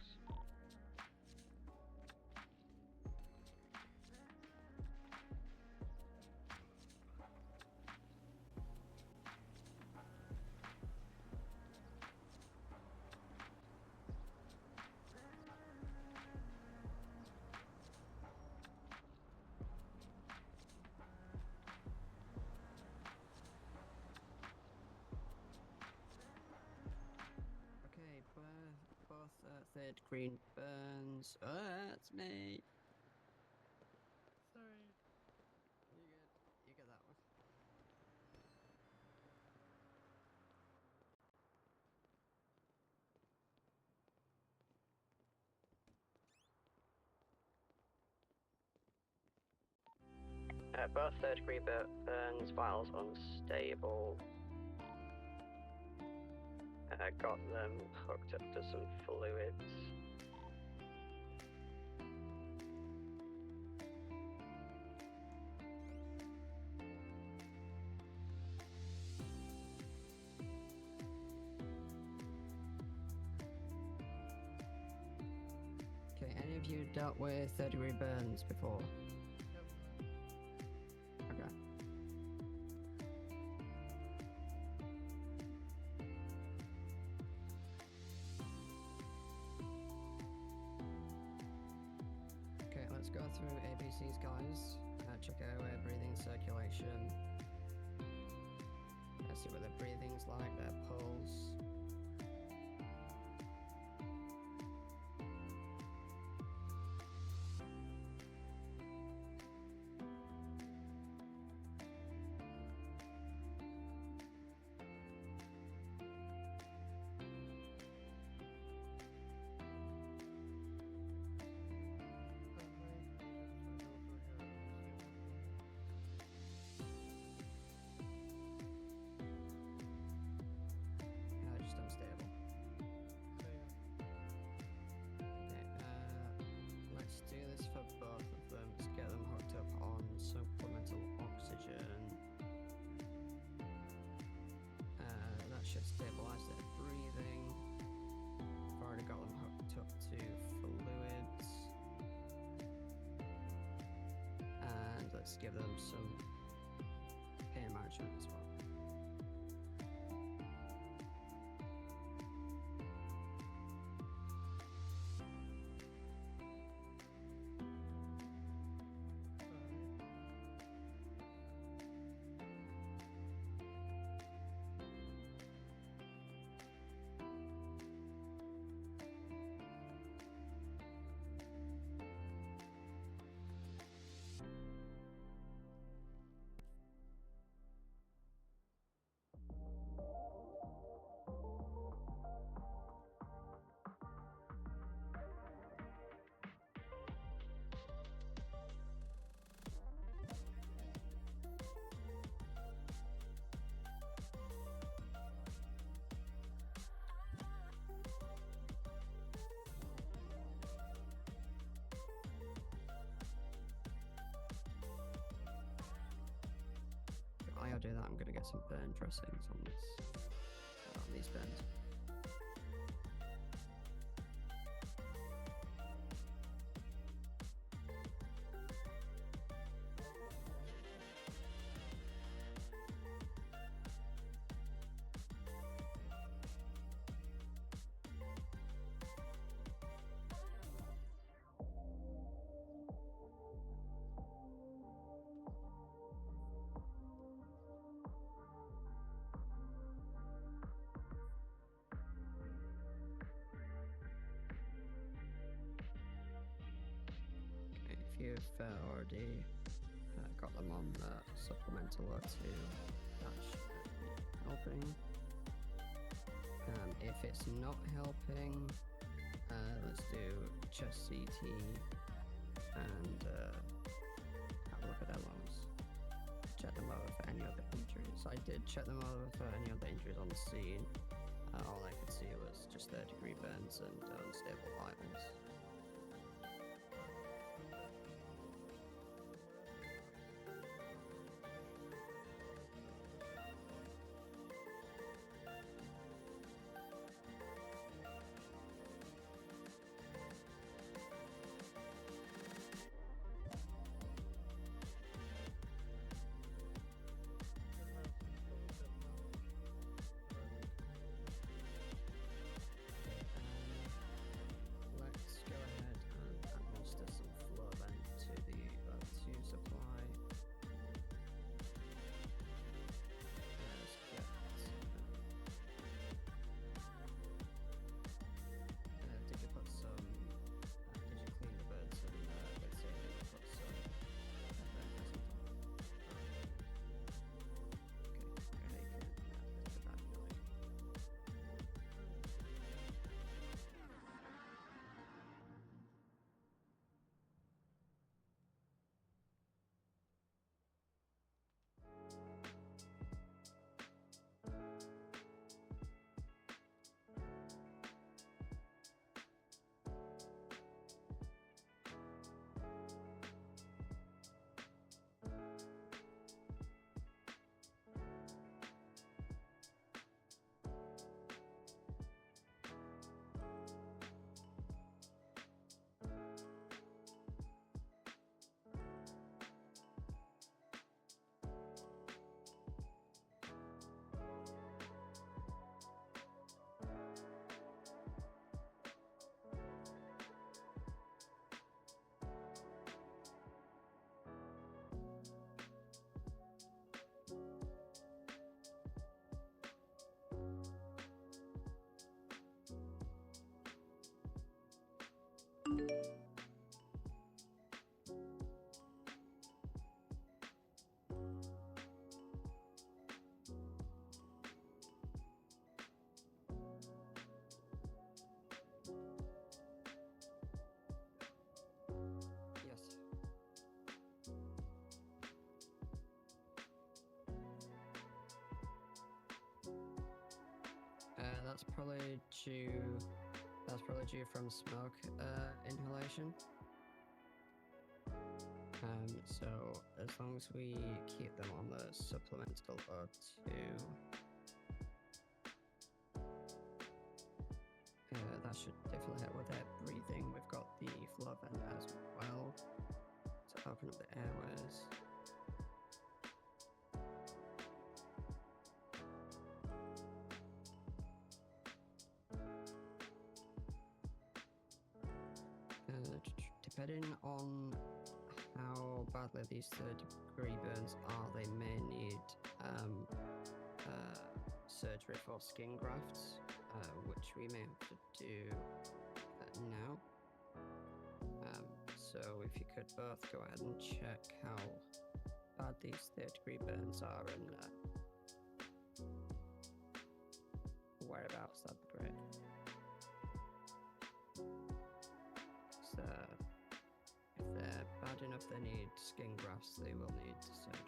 Okay, both 3rd degree burns. Oh, that's me. Sorry. You good? You get that one. Both 3rd degree burns, vitals unstable. Got them hooked up to some fluids. Okay, any of you dealt with 3rd degree burns before? Yep. Okay. Okay, let's go through ABCs, guys. Check out breathing, circulation. See what their breathing's like, their pulse. Just unstable. Okay, let's do this for both of them. Let's get them hooked up on supplemental oxygen. That should stabilize their breathing. I've already got them hooked up to fluids. And let's give them some pain management as well. While I do that, I'm gonna get some burn dressings on these burns. already got them on the supplemental O2. That should be helping. If it's not helping, let's do chest CT and have a look at their lungs. Check them over for any other injuries. I did check them over for any other injuries on the scene. All I could see was just third-degree burns and unstable vitals. Let's go ahead and administer some flow then to the O2 supply. Let's get, did you put some, did you clean the birds and let's say you put some burn present on? Okay, you can put that anyway. Yes. That's probably due. That's probably due from smoke inhalation. So as long as we keep them on the supplemental O2, that should definitely help with their breathing. We've got the flow vent as well to open up the airways. Depending on how badly these third-degree burns are, they may need surgery for skin grafts, which we may have to do now. So if you could both go ahead and check how bad these third-degree burns are and whereabouts, that'd be great. So if they're bad enough they need skin grafts, they will need surgery.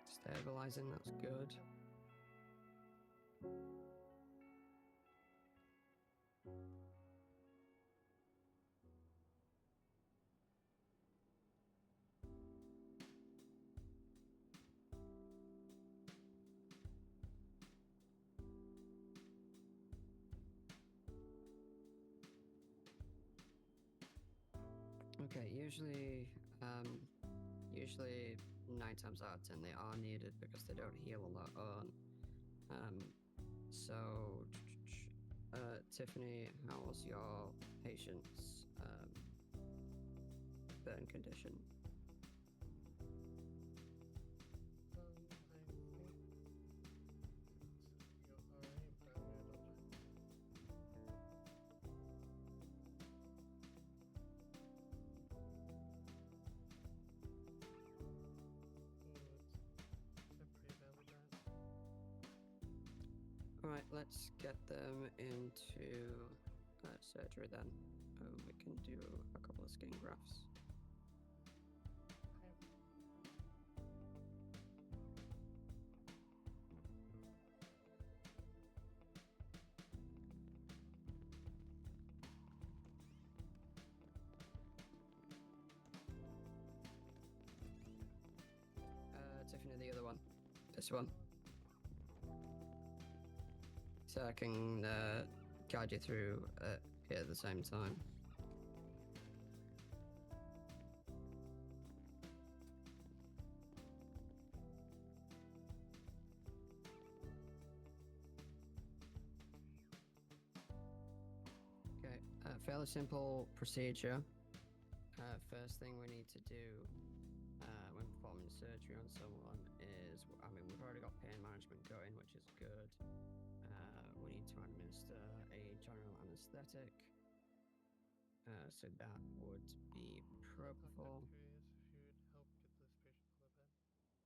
Stabilizing, that's good. Okay, usually 9 times out of 10 they are needed because they don't heal on their own. So, Tiffany, how's your patient's burn condition? I think you're alright, but I'm gonna double check. They're pretty bad with that. Alright, let's get them into surgery then. We can do a couple of skin grafts. Okay. Tiffany, the other one. This one. So I can guide you through it at the same time. Okay, fairly simple procedure. First thing we need to do when performing surgery on someone is, I mean, we've already got pain management going, which is good. We need to administer a general anesthetic. So that would be propofol. I'm curious if you would help get this patient on the bed.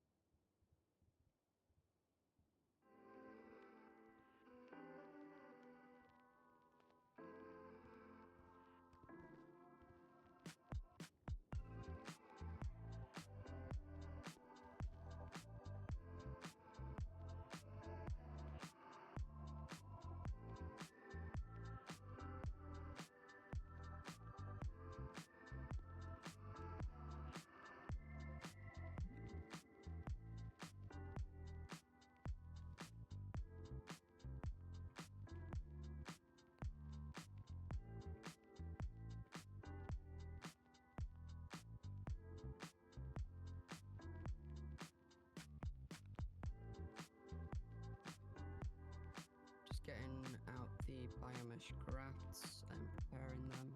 Just getting out the biomesh grafts and preparing them.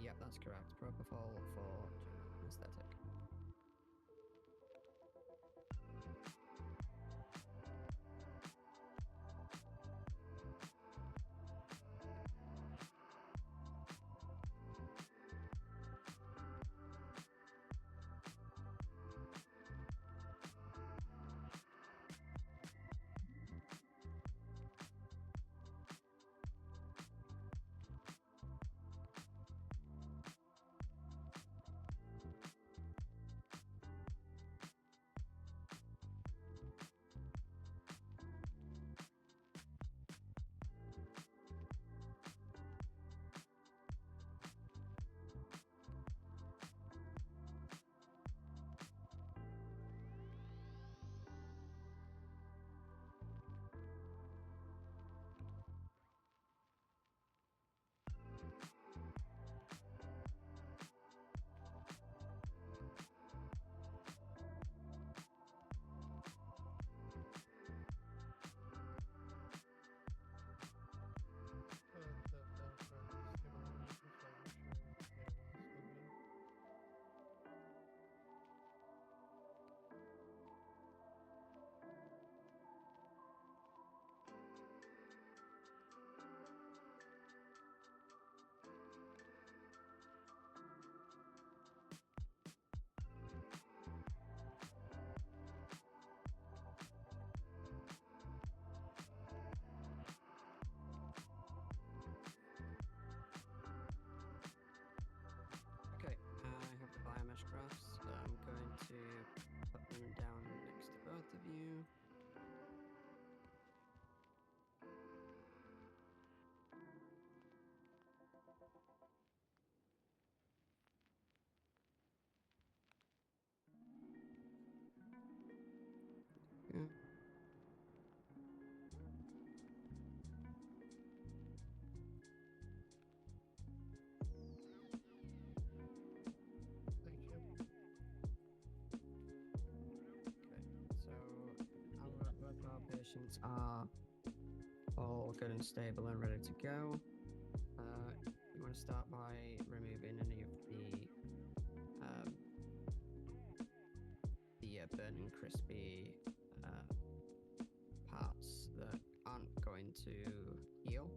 Yep, that's correct. Propofol for general anesthetic. objects are all good and stable and ready to go, you want to start by removing any of the burning crispy parts that aren't going to heal.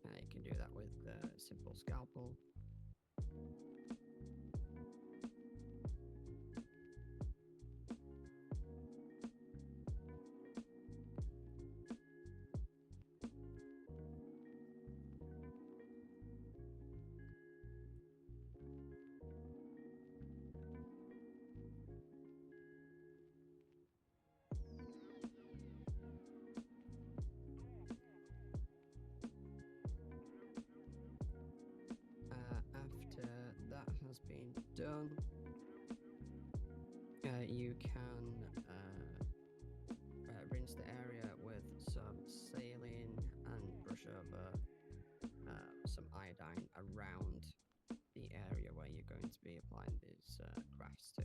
You can do that with a simple scalpel. After that has been done, you can rinse the area with some saline and brush over some iodine around the area where you're going to be applying these crafts to.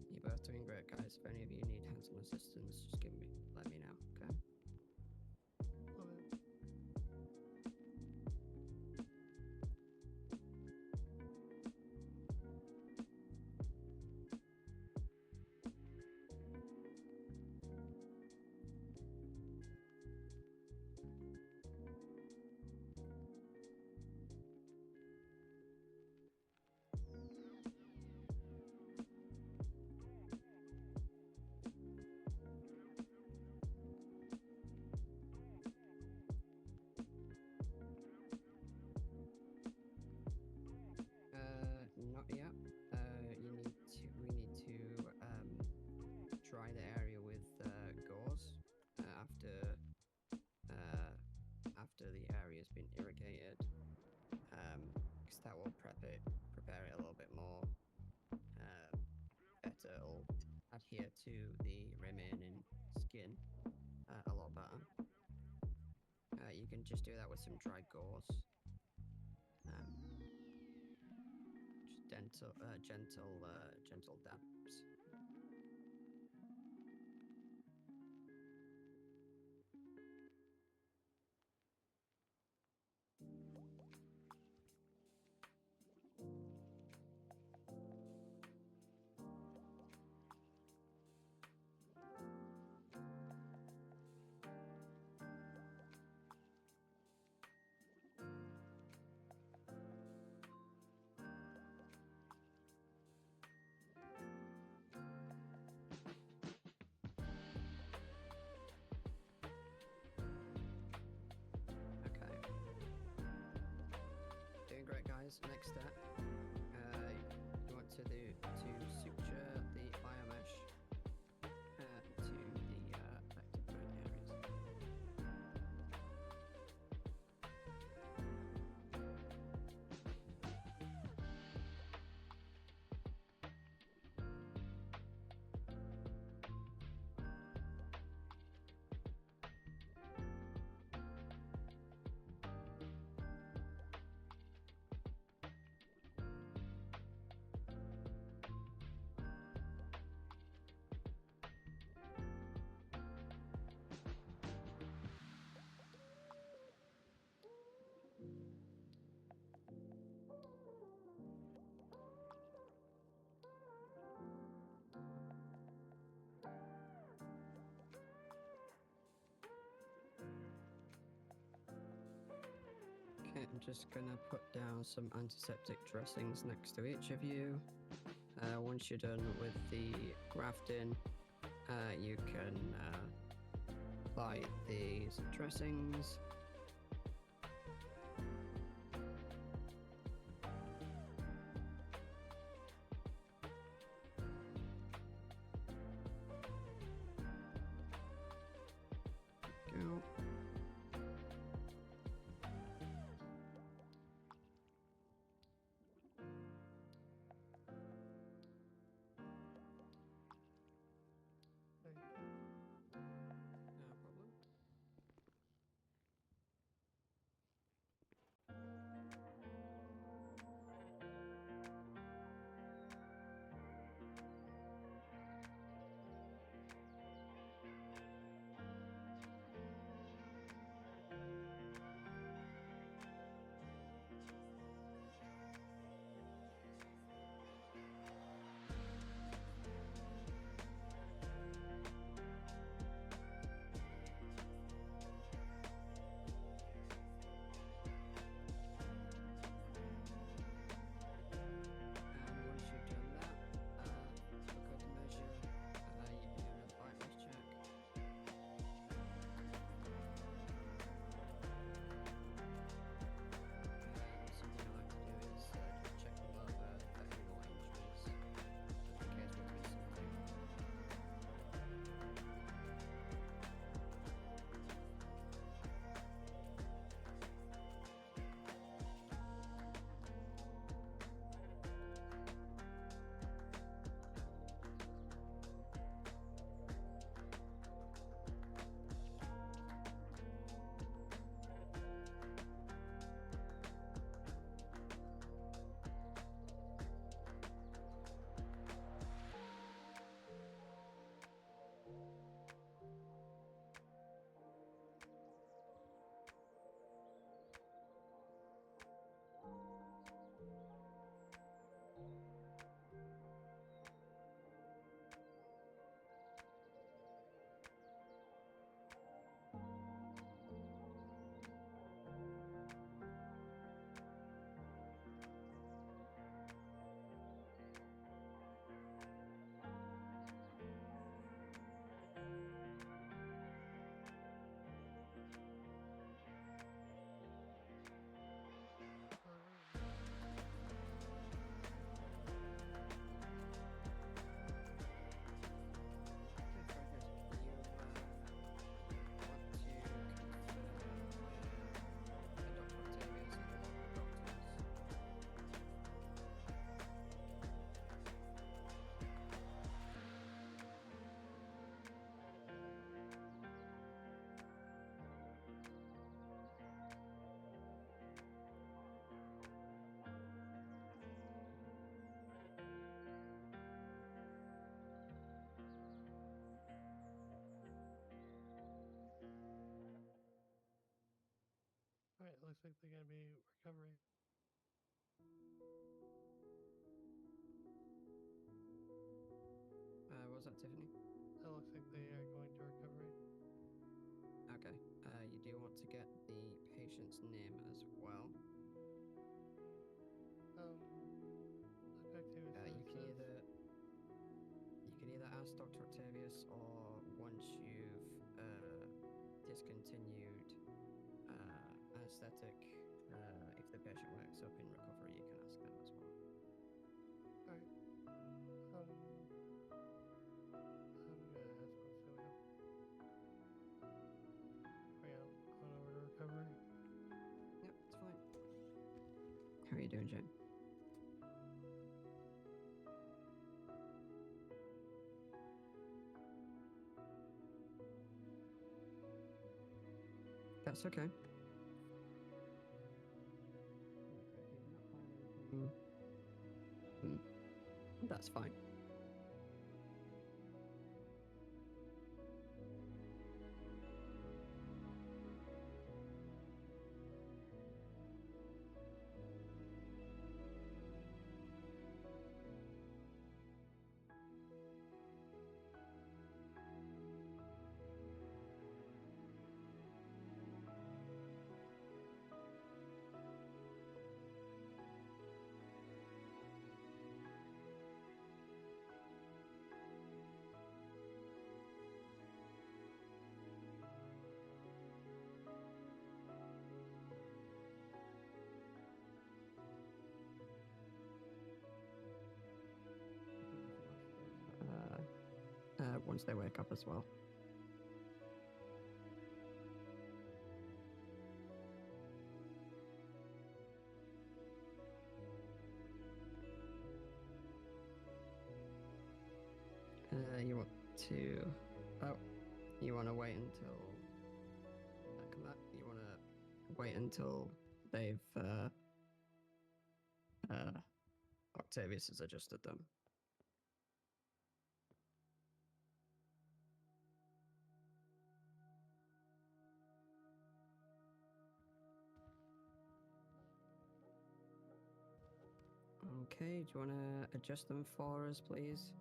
You're both doing great, guys. If any of you need hands-on assistance, just let me know, okay? Okay. Not yet. We need to dry the area with gauze after the area's been irrigated, because that will prepare it a little bit more better. It'll adhere to the remaining skin a lot better. You can just do that with some dry gauze. Just gentle dabs. Doing great, guys. Next step, you want to suture the biomesh to the affected burn areas. Okay, I'm just gonna put down some antiseptic dressings next to each of you. Once you're done with the grafting, you can apply these dressings. Go. Thank you. No problem. looks like they're gonna be recovering. What was that, Tiffany? It looks like they are going to recovery. Okay. You do want to get the patient's name as well. Look, Octavius You can says, either ask Dr. Octavius, or once you've discontinued anesthetic, if the patient wakes up in recovery, you can ask them as well. alright. I'm gonna ask once they wake up. Bring on over to recovery. Yep, it's fine. How are you doing, Jane? That's okay. That's fine. Once they wake up as well. You want to... Oh, you want to wait until... come back? You want to wait until they've... Octavius has adjusted them. Okay, do you want to adjust them for us, please?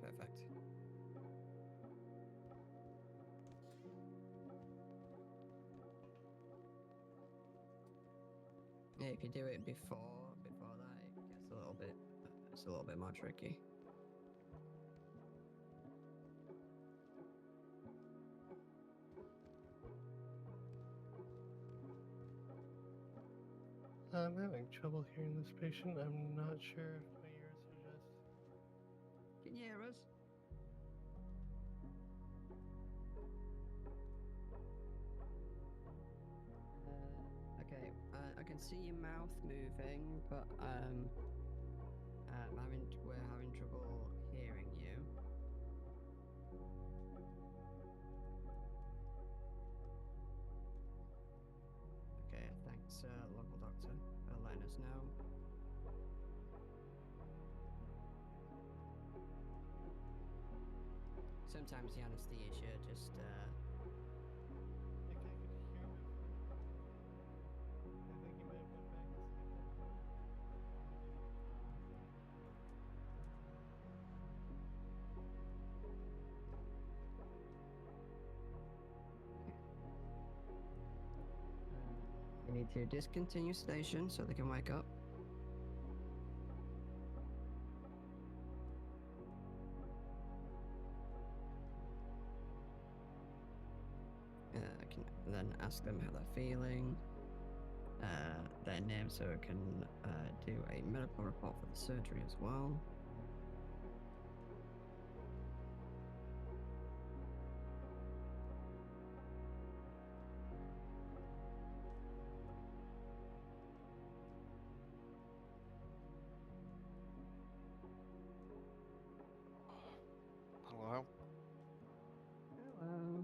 Perfect. Yeah, if you do it before that, it gets a little bit... it's a little bit more tricky. I'm having trouble hearing this patient. I'm not sure if my ears are just... Can you hear us? Okay, I can see your mouth moving, but we're having trouble hearing you. Okay, thanks, local doctor, for letting us know. Sometimes the anesthesia just I think I could hear him. I think he might have went back to sleep. we need to discontinue sedation so they can wake up. I can then ask them how they're feeling, their name, so I can do a medical report for the surgery as well. Hello? Hello.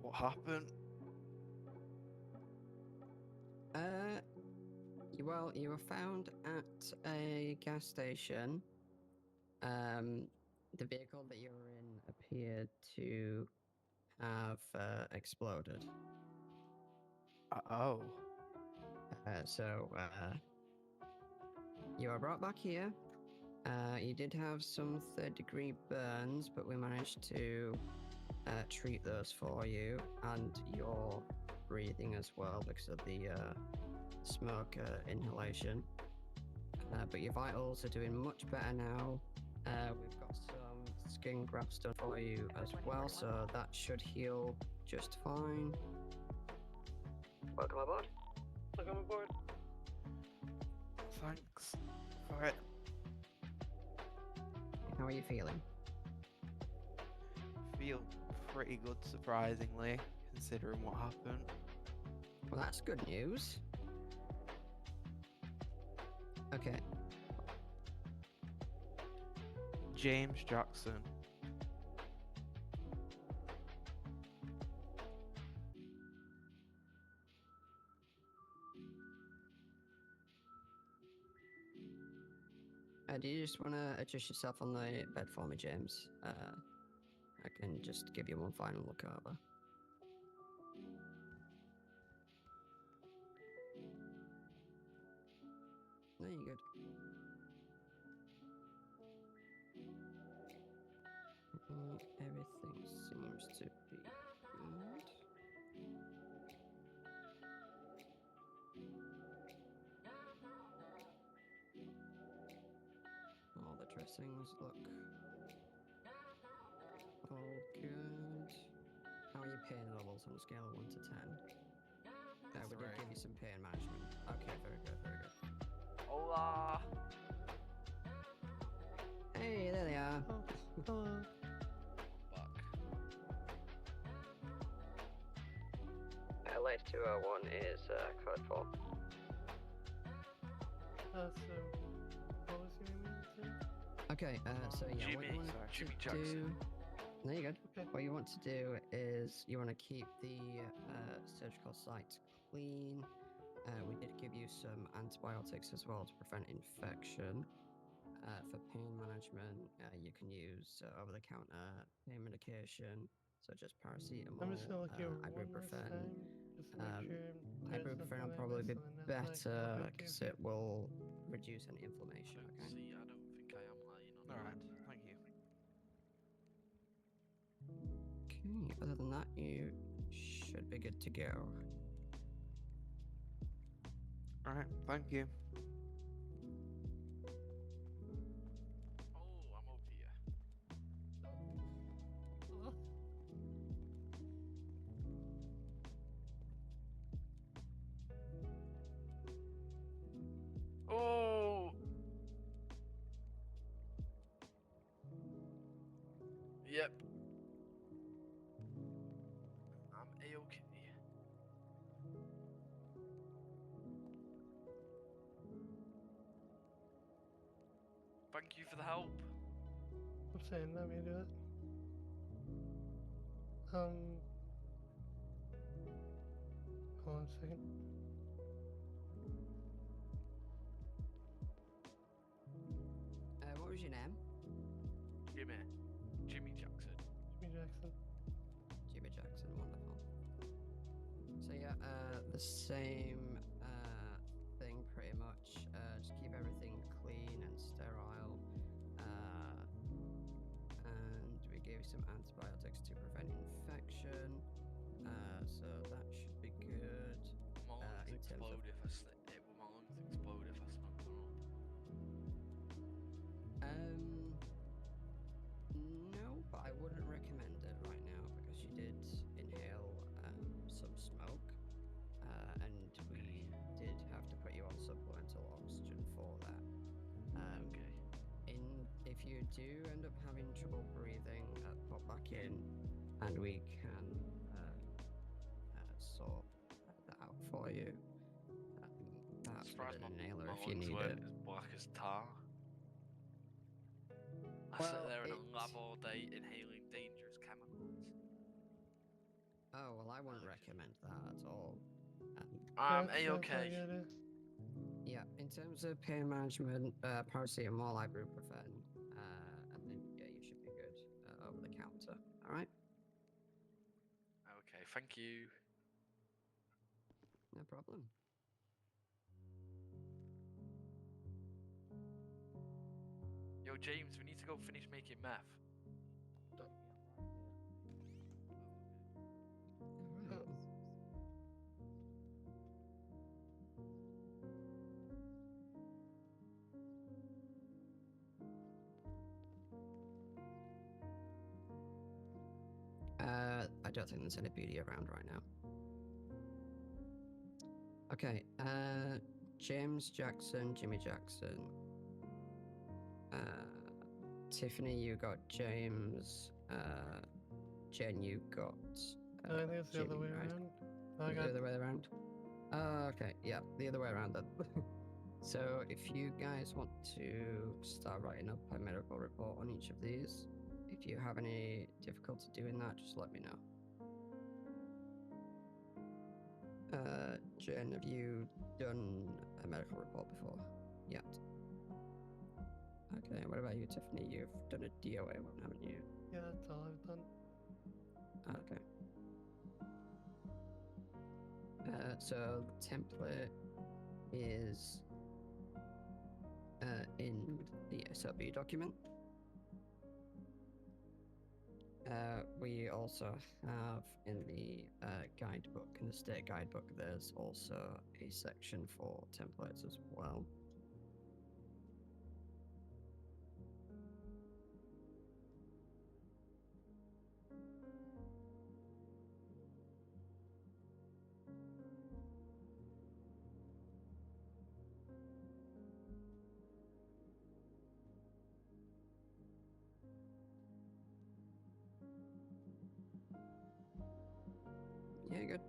What happened? well, you were found at a gas station. The vehicle that you were in appeared to have exploded. Oh. So you were brought back here. You did have some third-degree burns, but we managed to treat those for you, and your breathing as well because of the smoke inhalation. But your vitals are doing much better now. We've got some skin grafts done for you as well, so that should heal just fine. Welcome aboard. Welcome aboard. Thanks for it. How are you feeling? Feel pretty good, surprisingly, considering what happened. Well, that's good news. Okay. James Jackson. Do you just want to adjust yourself on the bed for me, James? I can just give you one final look over. No, you're good. Everything seems to be good. All the dressings look all good. How are your pain levels on a scale of 1 to 10? We did give you some pain management. Okay, very good, very good. Hola! Hey, there they are. Oh, hello. Back. Late 201 is code 4. So, what was your name again, sir? Okay, so yeah, what you Jimmy, want sorry, to Jimmy do... Jackson. No, you're good. Okay. What you want to do is you want to keep the surgical site clean. We did give you some antibiotics as well to prevent infection. For pain management, you can use over-the-counter pain medication such as paracetamol, I'm just gonna look here one last ibuprofen. time, just to make sure there's Ibuprofen nothing will I probably be missed, and then after I can better look back because in. it will reduce any inflammation. Okay. See, I don't think I am lying on Alright, thank you. Okay. Other than that, you should be good to go. Alright, thank you. Oh, I'm up here. Oh! Yep. I'm A-okay. Thank you for the help. I'm saying, let me do it. Hold on a second. What was your name? Jimmy. Jimmy Jackson. Jimmy Jackson. Jimmy Jackson, wonderful. So yeah, the same thing pretty much. Just keep everything clean and sterile. And we gave you some antibiotics to prevent infection. So that should be good. My lungs in terms of- explode if I slip. Will my lungs explode if I smoke them up? No, but I wouldn't recommend it right now because you did inhale some smoke, and we did have to put you on supplemental oxygen for that. Okay. If you do end up having trouble breathing, pop back in, and we can sort that out for you. Perhaps with Surprised an inhaler my if you lungs need weren't it. as black as tar. I Well, sit there in a it- lab all day inhaling dangerous chemicals. Oh well, I wouldn't recommend that at all. I'm That's all A-okay. I gotta- Yeah, in terms of pain management, paracetamol, ibuprofen, and then yeah, you should be good over the counter. All right, Okay, thank you. no problem. Yo, James, we need to go finish making meth. All right. I don't think there's any beauty around right now. Okay, James Jackson, Jimmy Jackson. Tiffany, you got James. Jen, you got. No, I think it's the other Jimmy, way right? around. No, I The got other way around? Okay, yeah, the other way around then. So if you guys want to start writing up a medical report on each of these, if you have any difficulty doing that, just let me know. Jen, have you done a medical report before? Yet. Okay, what about you, Tiffany? You've done a DOA one, haven't you? Yeah, that's all I've done. Okay. So the template is in the SOB document. We also have in the guidebook, in the state guidebook, there's also a section for templates as well. Yeah, good.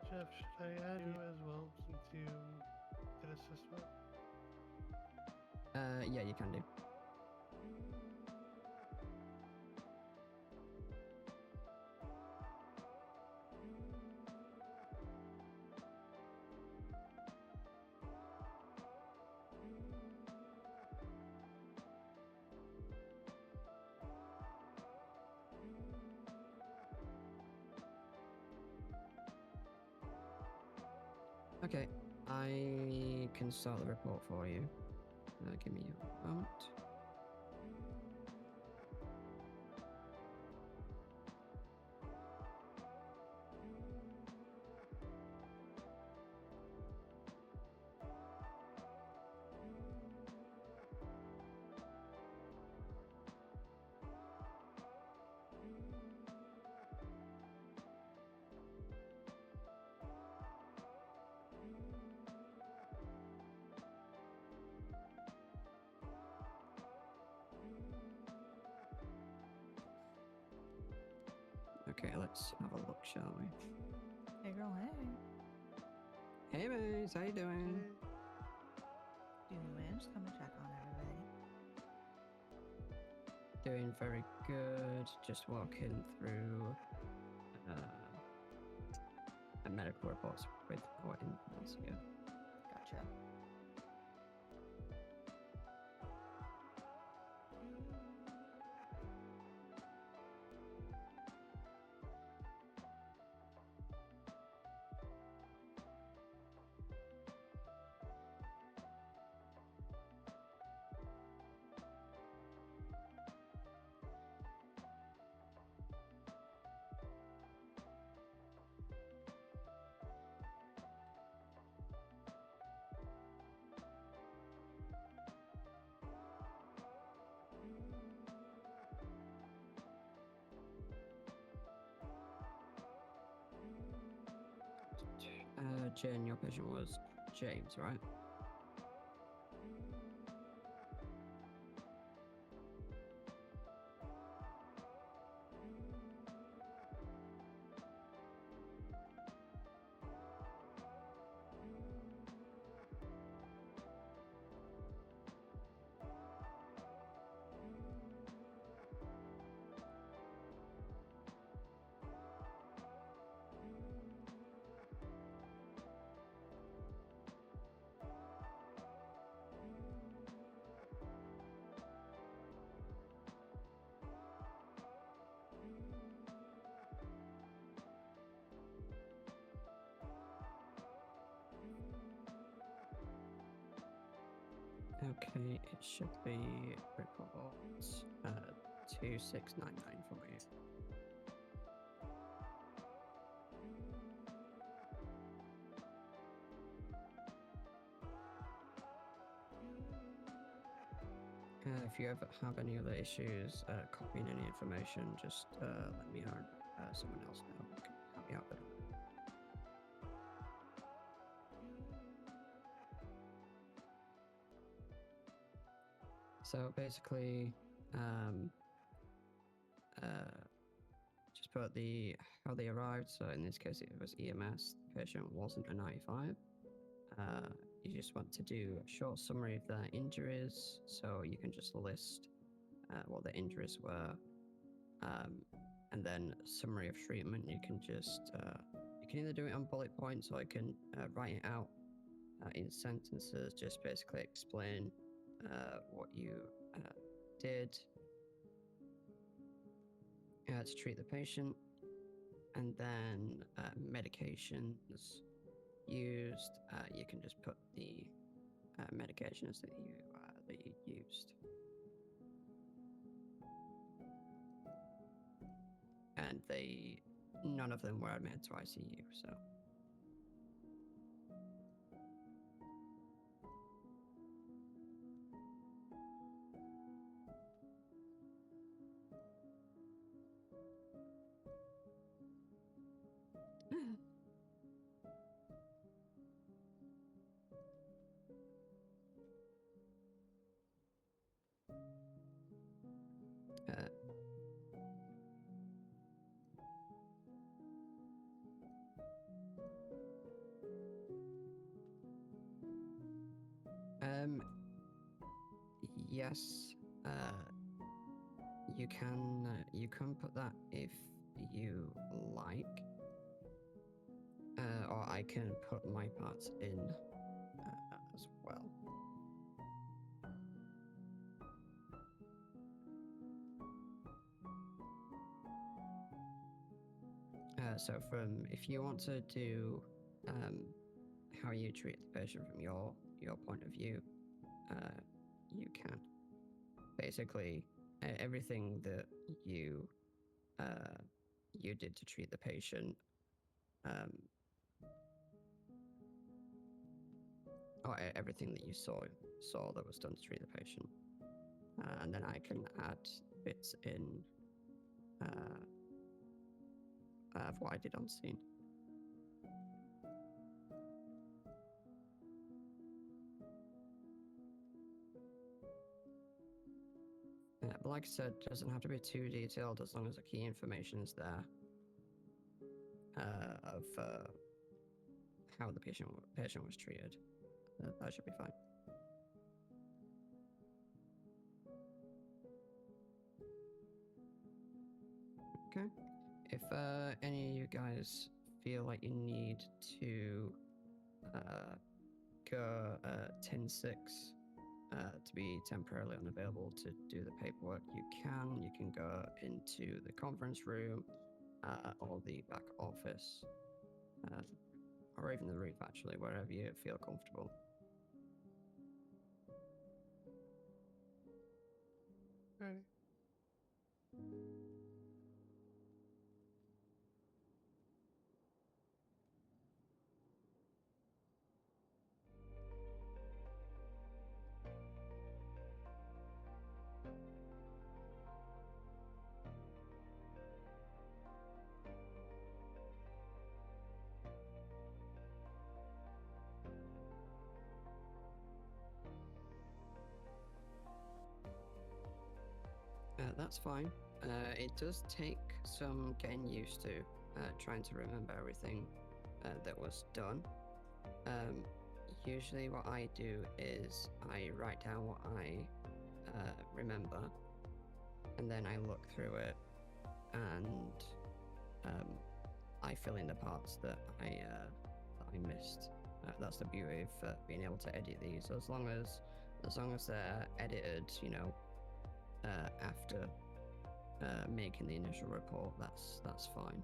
Jeff, should I add you as well since you did assessment? Yeah, you can do. Okay, I can start the report for you. Give me a moment. Okay, let's have a look, shall we? Hey girl, hey. Hey, Maze, how you doing? Doing well, just come and check on everybody. Doing very good. Just walking through a medical reports with our infants here. Gotcha. Jane, your patient was James, right? Okay, it should be report 2699 for you. If you ever have any other issues copying any information, just let me or someone else know. I can help you out with it. So basically, just put how they arrived. So in this case, it was EMS. The patient wasn't a 95. You just want to do a short summary of their injuries, so you can just list what the injuries were, and then summary of treatment. You can just you can either do it on bullet points, or you can write it out in sentences. Just basically explain what you did to treat the patient, and then medications used. You can just put the medications that you used, and none of them were admitted to ICU. So. Yes, you can put that if you like, or I can put my parts in as well. So if you want to do how you treat the patient from your point of view, you can. Basically, everything that you did to treat the patient, or everything that you saw that was done to treat the patient, and then I can add bits in of what I did on scene. But like I said, it doesn't have to be too detailed as long as the key information is there of how the patient was treated. That should be fine. Okay. If any of you guys feel like you need to go 10-6 to be temporarily unavailable to do the paperwork, you can go into the conference room or the back office, or even the roof, actually, wherever you feel comfortable. Ready. That's fine. It does take some getting used to trying to remember everything that was done. Usually, what I do is I write down what I remember, and then I look through it, and I fill in the parts that I missed. That's the beauty of being able to edit these. As long as they're edited, after making the initial report, that's fine.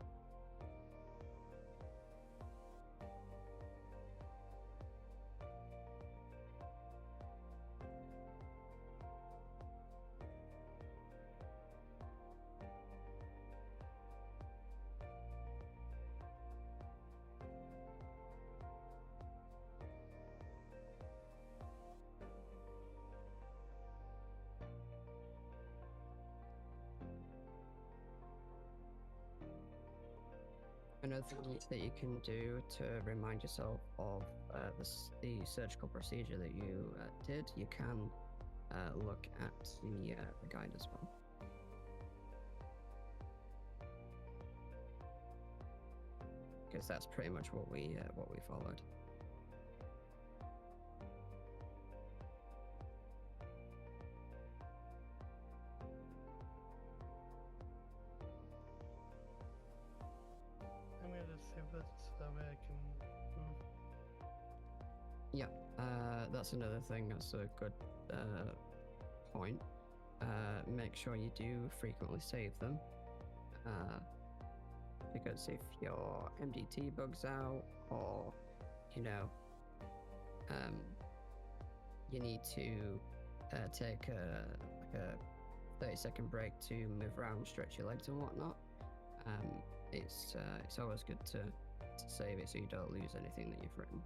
Another thing that you can do to remind yourself of the surgical procedure that you did, you can look at the guide as well. Because that's pretty much what we followed. I'm gonna save this so that way I can move. Yeah, that's another thing. That's a good point. Make sure you do frequently save them. Because if your MDT bugs out, or you need to take a 30-second break to move around, stretch your legs and whatnot, it's always good to save it so you don't lose anything that you've written.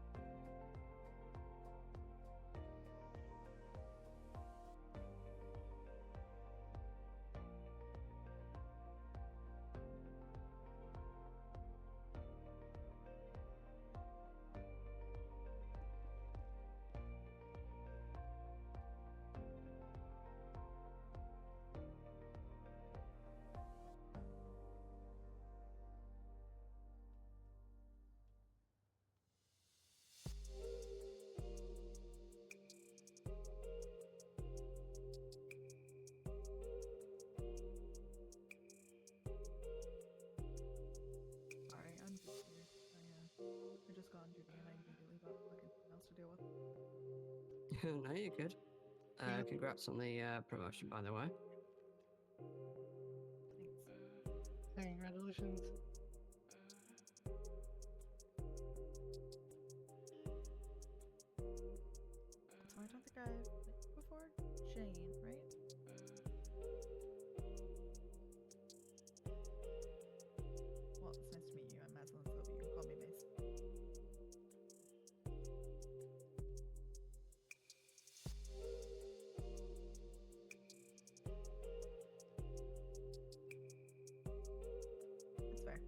Sorry, I'm just here. I just got on duty and I immediately got fucking something else to deal with. No, you're good. Yeah. Congrats on the promotion, by the way. Thanks. Hey, congratulations. So I don't think I've met you before. Jane, right? Well, it's nice to meet you. I'm Maslin Sylvie. You can call me Mace. That's fair.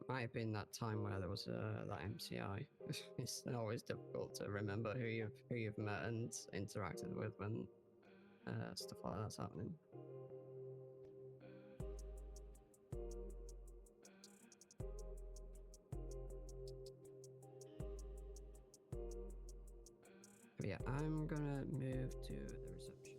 Might have been that time where there was that MCI. It's always difficult to remember who you've met and interacted with when stuff like that's happening. But yeah, I'm gonna move to the reception.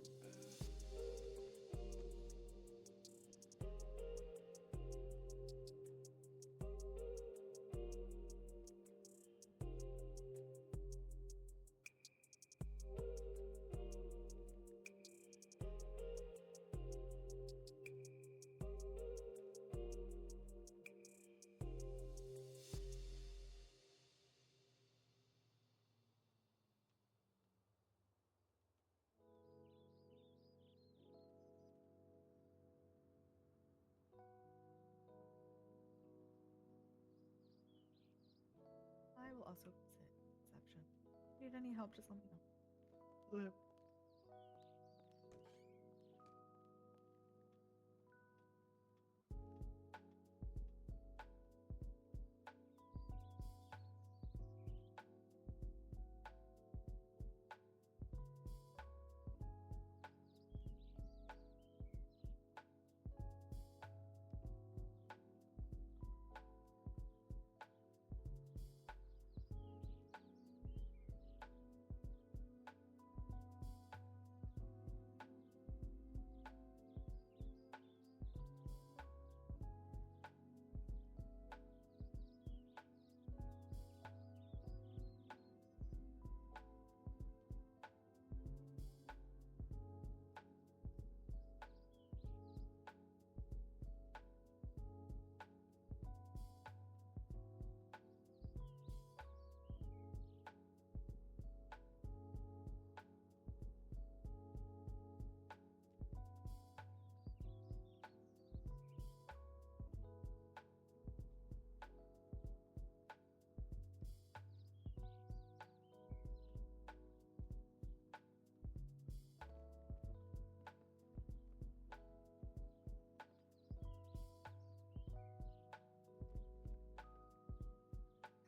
I will also sit reception. Need any help, just let me know. Flip.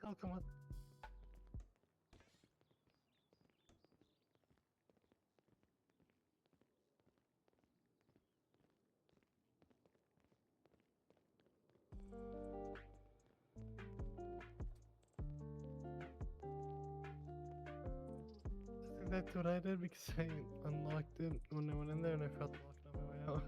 I'll come with. I think that's what I did because I unlocked it when I went in there and I felt locked on my way out.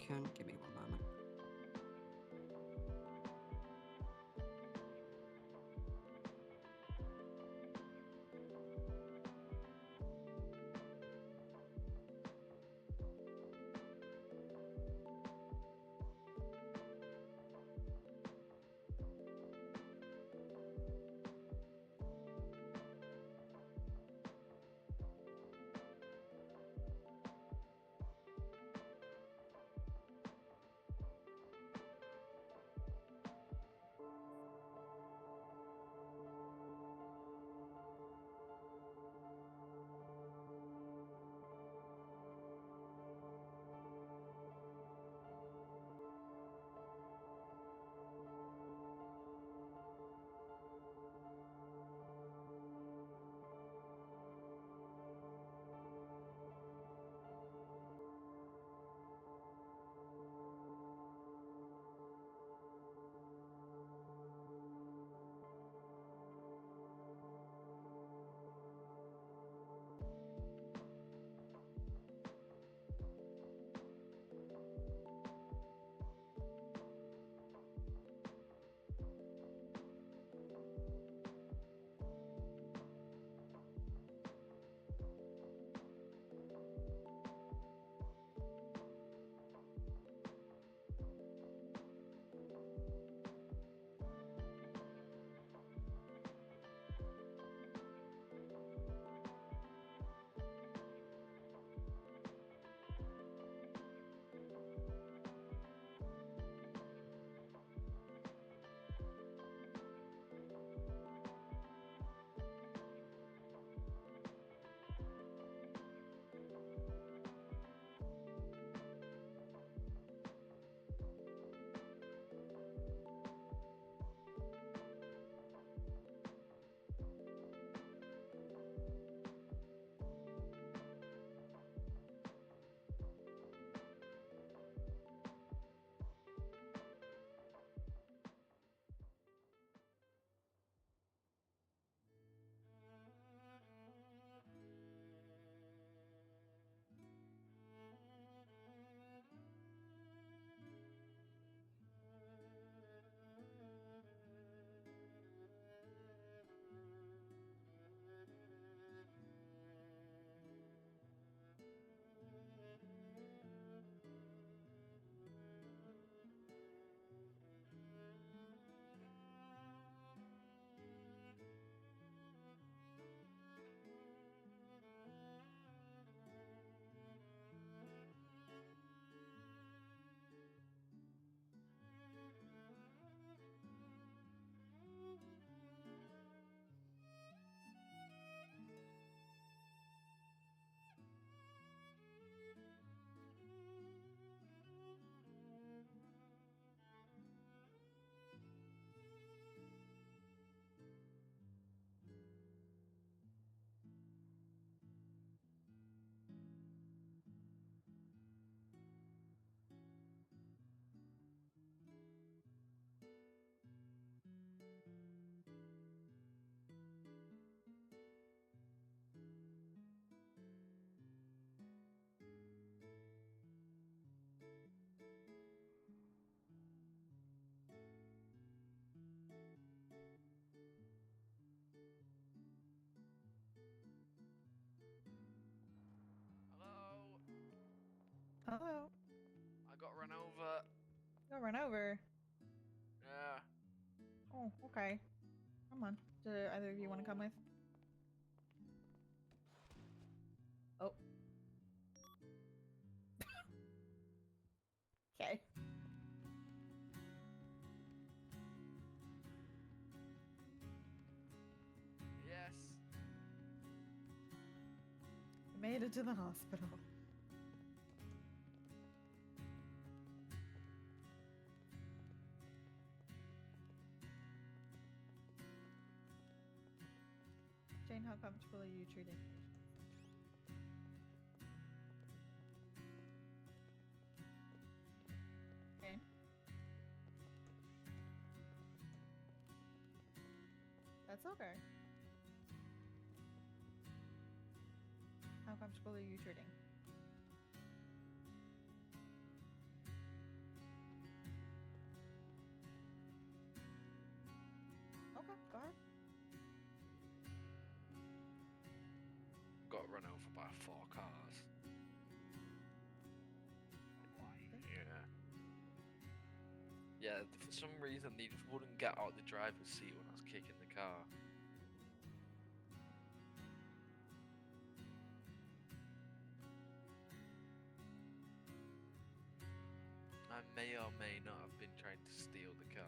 can. Give me one moment. Hello. Hello. I got run over. Go run over. Yeah. Oh, okay. Come on. Do either of you want to come with? Oh. Okay. Yes. I made it to the hospital. Jane, how comfortable are you treating patients? Jane? That's okay. How comfortable are you treating? run over by 4 cars. Yeah. Yeah, for some reason they just wouldn't get out the driver's seat when I was kicking the car. I may or may not have been trying to steal the car.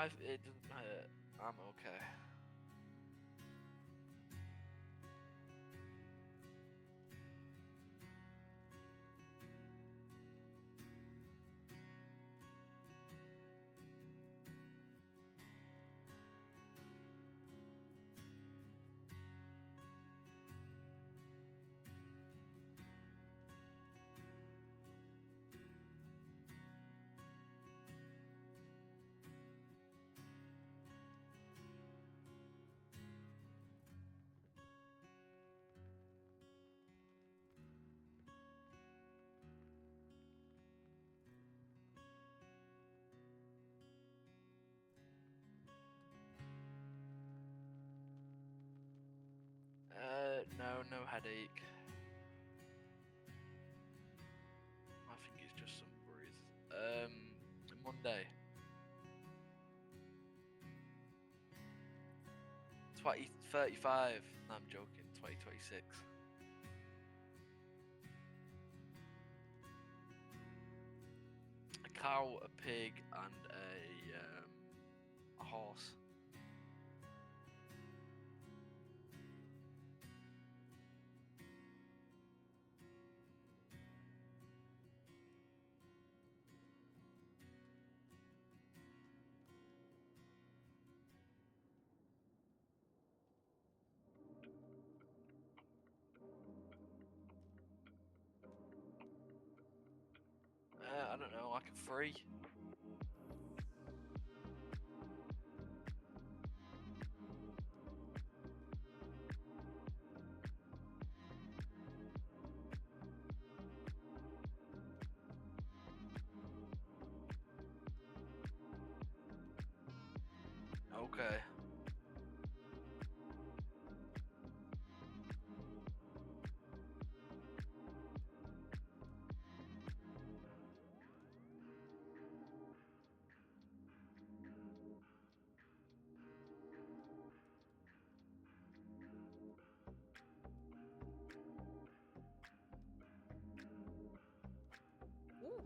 It doesn't hurt. I'm okay. No headache. I think it's just some worries. Monday. 2035. No, I'm joking. 2026. A cow, a pig, and a horse. I don't know, like a 3. Okay. Ooh.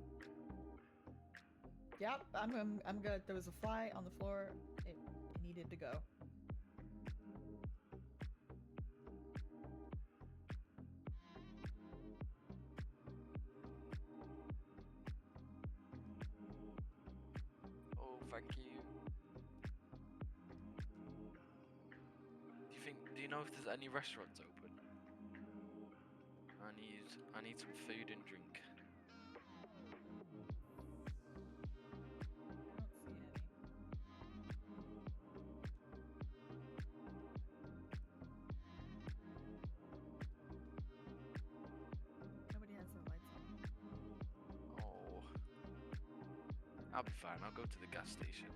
Yep, I'm good. There was a fly on the floor. It needed to go. Oh, thank you. Do you know if there's any restaurants open? I need some food and drink. I don't see any. Nobody has their lights on. Oh. I'll be fine. I'll go to the gas station.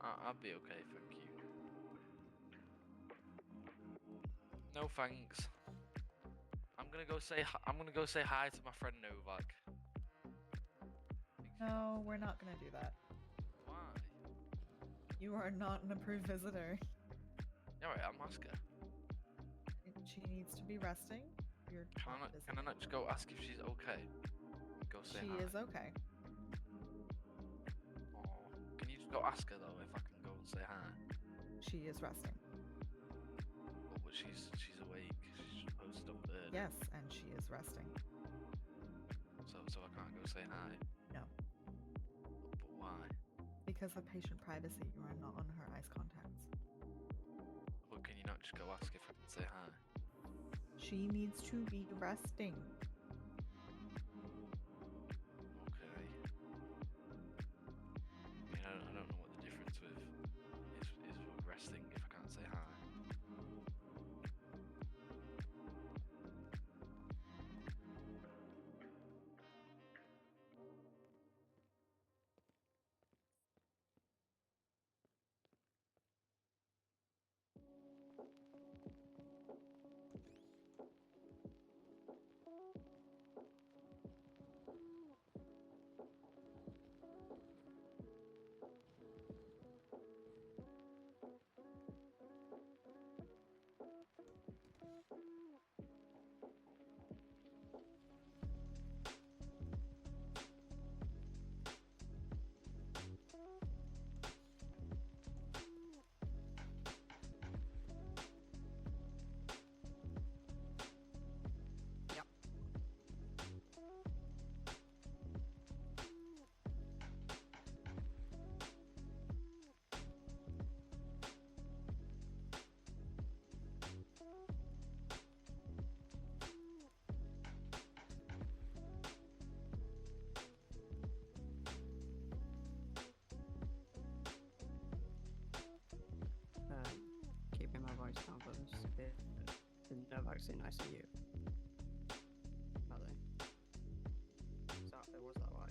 I'll be okay, thank you. No thanks. I'm gonna go say hi to my friend Novak. No, we're not gonna do that. Why? You are not an approved visitor. Alright, I'll ask her. She needs to be resting. You're not Can I not just go ask if she's okay? Go say She hi. is okay. Aw. Can you just go ask her though if I can go and say hi? She is resting. but she's awake. She's posted up there. Yes, and she is resting. So I can't go say hi. No. But why? Because of patient privacy, you are not on her eyes contacts. But can you not just go ask if I can say hi? She needs to be resting. Okay. I mean, I don't know what the difference with is with resting if I can't say hi. Keeping my voice down for this bit. No vaccine ICU. Are they? Was that why?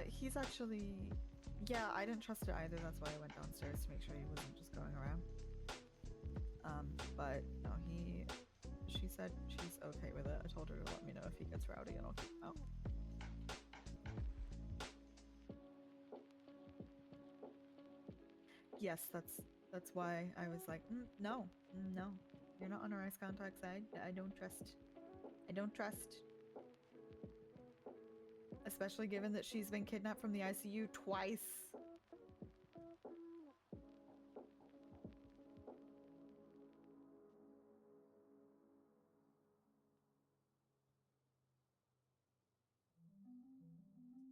He's actually... Yeah, I didn't trust it either. That's why I went downstairs to make sure he wasn't just going around. But no, she said she's okay with it. I told her to let me know if he gets rowdy and I'll keep him out. Yes, that's why I was like, no, you're not on our eyes contacts. I don't trust. I don't trust. Especially given that she's been kidnapped from the ICU twice.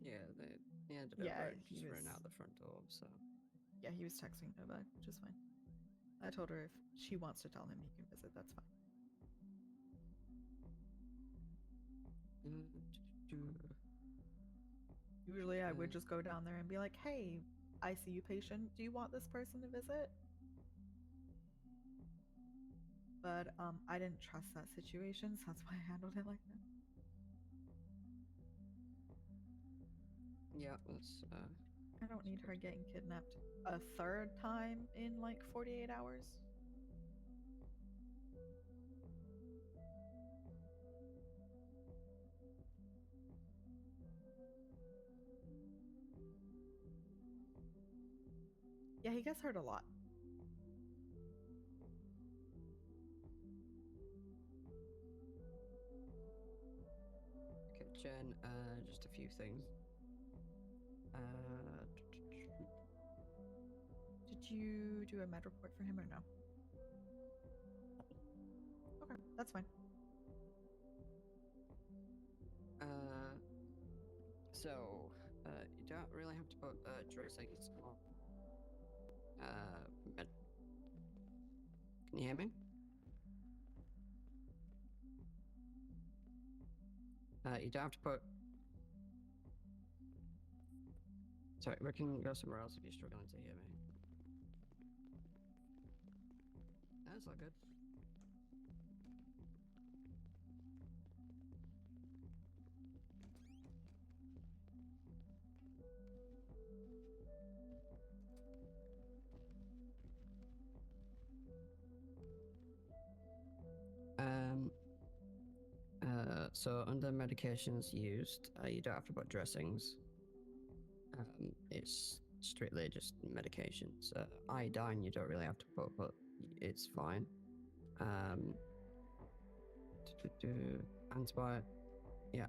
Yeah, they ended up just running out the front door, so. Yeah, he was texting Nova, which is fine. I told her if she wants to tell him he can visit, that's fine. Usually I would just go down there and be like, hey, ICU patient, do you want this person to visit? But I didn't trust that situation, so that's why I handled it like that. Yeah, that's I don't need her getting kidnapped a third time in like 48 hours. Yeah, he gets hurt a lot. okay, Jen, just a few things. Did you do a med report for him or no? Okay, that's fine. So, you don't really have to put dressings on. You hear me? You don't have to put. Sorry, we can go somewhere else if you're struggling to hear me. That's all good. So under medications used, you don't have to put dressings. It's strictly just medications. Iodine you don't really have to put, but it's fine.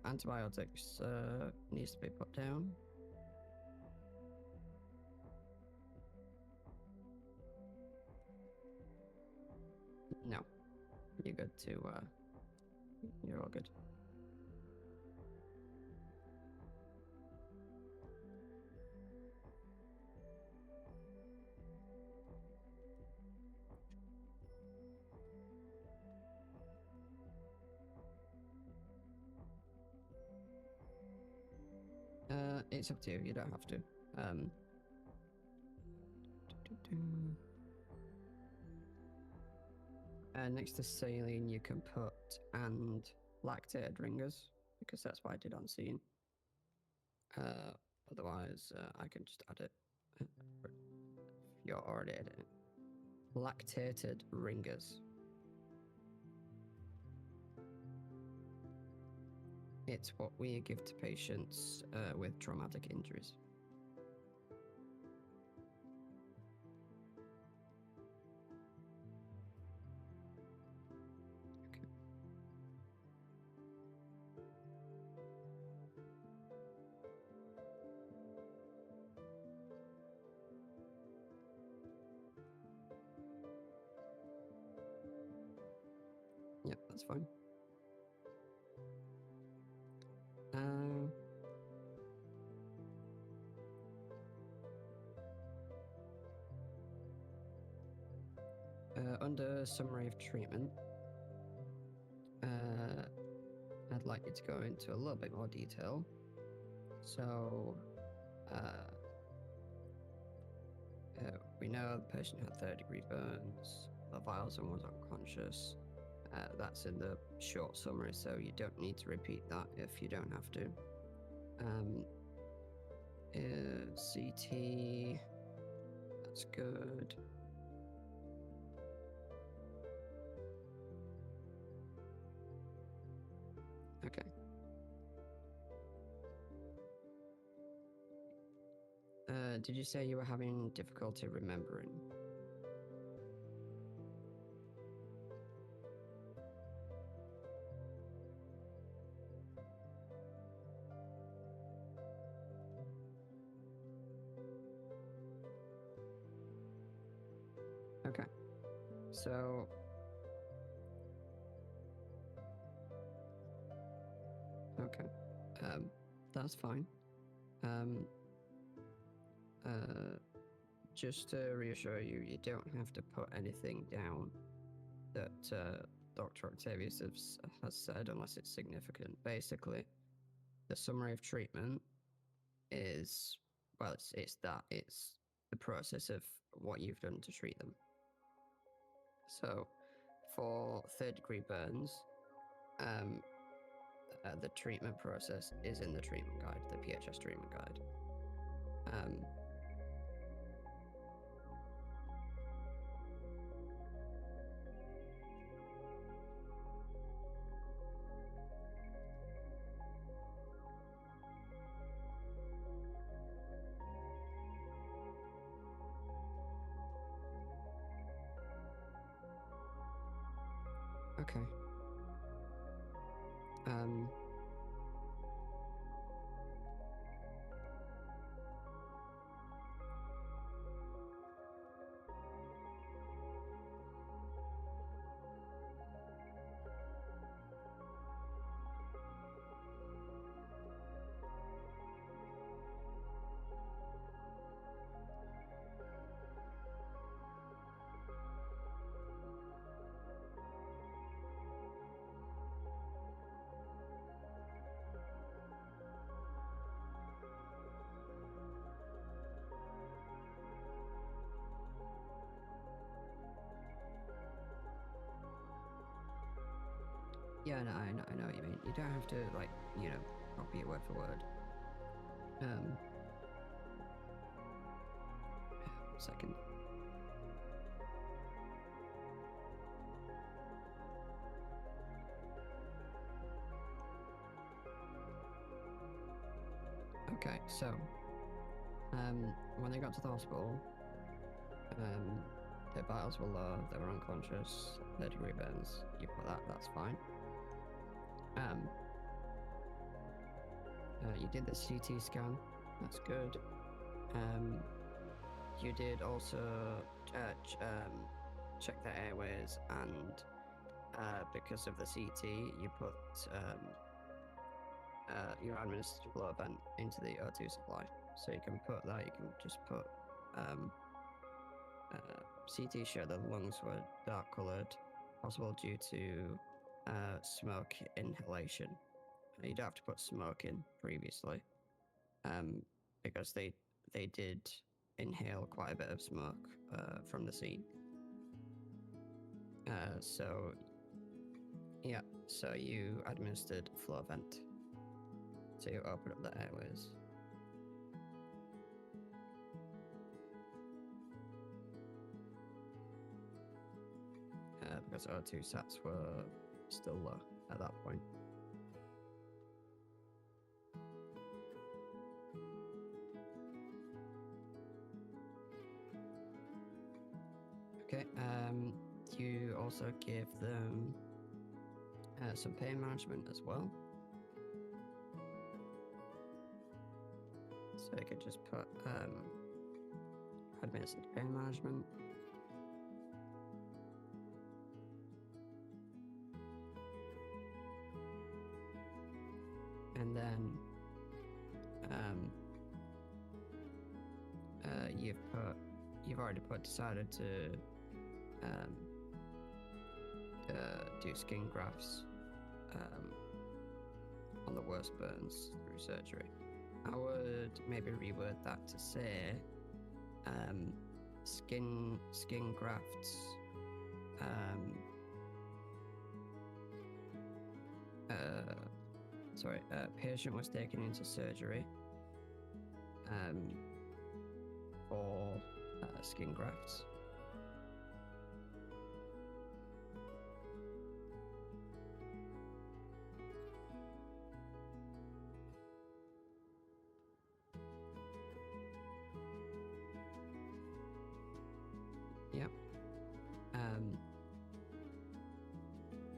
Antibiotics needs to be put down. No, you're good to. You're all good. It's up to you. You don't have to. Next to saline, you can put and lactated ringers because that's what I did on scene. Otherwise, I can just add it. You're already editing. Lactated ringers. It's what we give to patients with traumatic injuries. Okay. Yep, that's fine. Under summary of treatment, I'd like you to go into a little bit more detail. So, we know the patient had third-degree burns, the Vilesen was unconscious. That's in the short summary, so you don't need to repeat that if you don't have to. CT, that's good. Okay. Did you say you were having difficulty remembering? Okay. So okay. That's fine. Just to reassure you, you don't have to put anything down that Dr. Octavius has said unless it's significant. Basically, the summary of treatment is, well, it's the process of what you've done to treat them. So, for third-degree burns, the treatment process is in the treatment guide, the PHS treatment guide. Okay. I know what you mean. You don't have to, like, you know, copy it word for word. 1 second. Okay, so, when they got to the hospital, their vitals were low, they were unconscious, 3rd-degree burns. You put that, that's fine. You did the CT scan, that's good. You did also check their airways, and because of the CT, you put your administered blood vent into the O2 supply. So you can put that, you can just put CT showed that the lungs were dark coloured, possible due to smoke inhalation. You don't have to put smoke in previously, because they did inhale quite a bit of smoke from the scene. So yeah, so you administered flow vent to open up the airways. Because O2 sats were still low at that point. Okay, you also gave them some pain management as well. So you could just put administered pain management. And then you've already decided to do skin grafts on the worst burns through surgery. I would maybe reword that to say skin grafts patient was taken into surgery for skin grafts. Yep.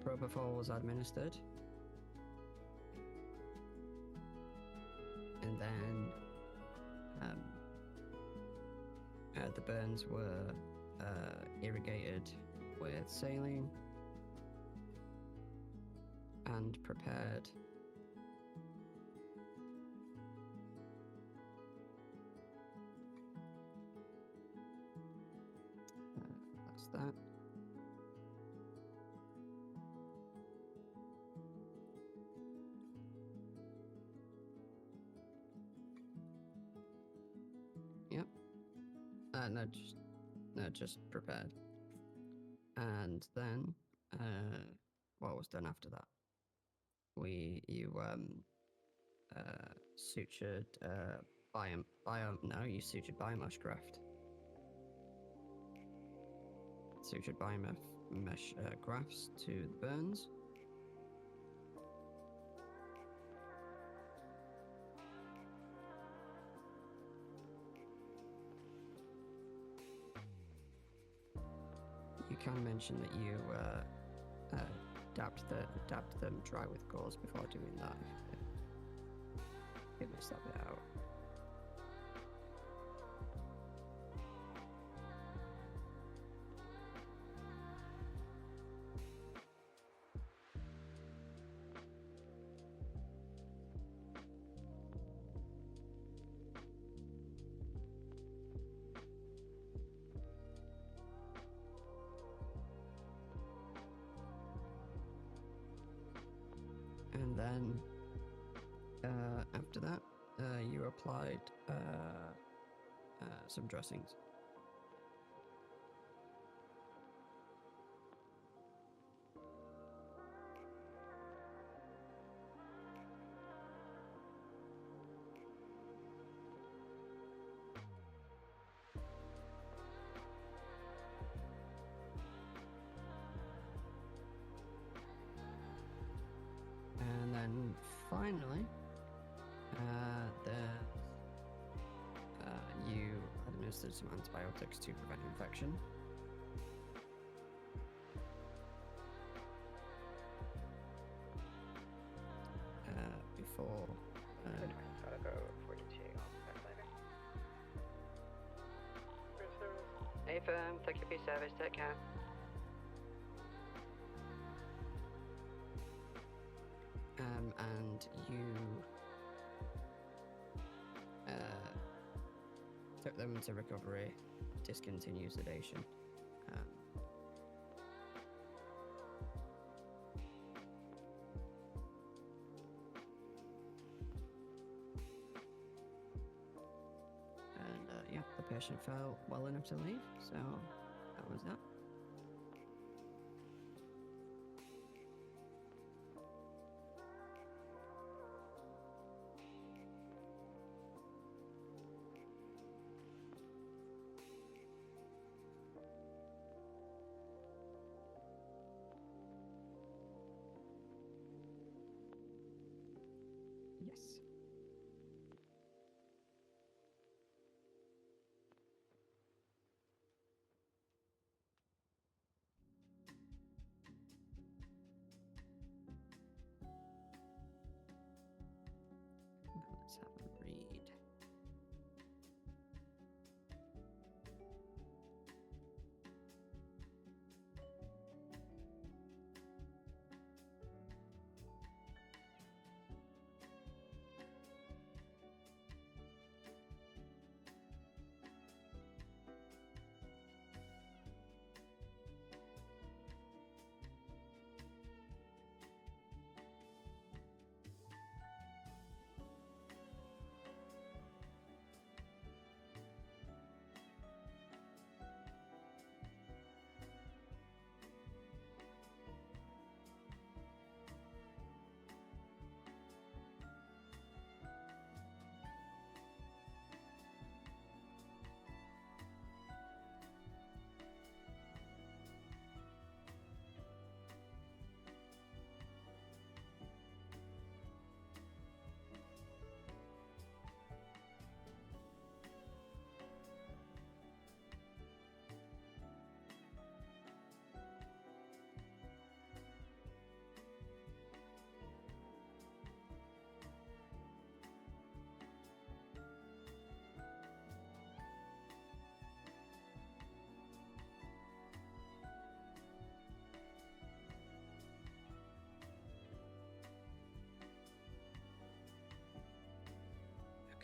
Propofol was administered. And then the burns were irrigated with saline and prepared. That's that. Yep. Just prepared. And then, what was done after that? You sutured you sutured biomesh graft. Sutured biomesh grafts to the burns. You can mention that you dabbed them dry with gauze before doing that. You missed that bit out. And then after that, you applied some dressings. finally, you administered some antibiotics to prevent infection. Before. Gotta go 42 on later. Hey firm, thank you for your service, take care. And you took them into recovery, discontinue sedation. Yeah, the patient felt well enough to leave, so that was that. Yes. Let's have a read.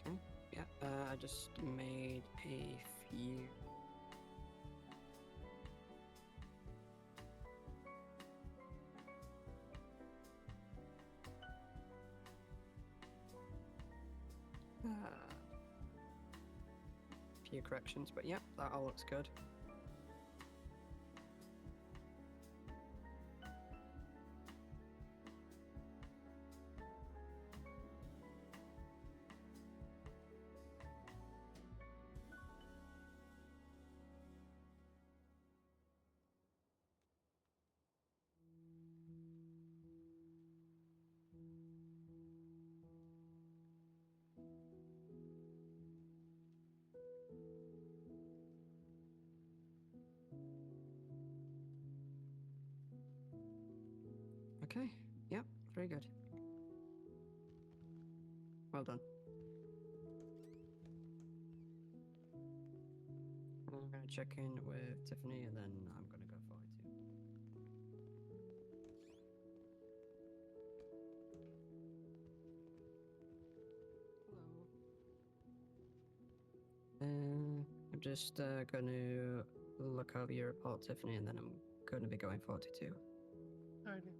Okay. Yeah, I just made a few. Few corrections, but yeah, that all looks good. Okay, yep, very good. Well done. I'm gonna check in with Tiffany and then I'm gonna go forward too. Hello. I'm just gonna look over your report, Tiffany, and then I'm gonna be going 42. Alrighty.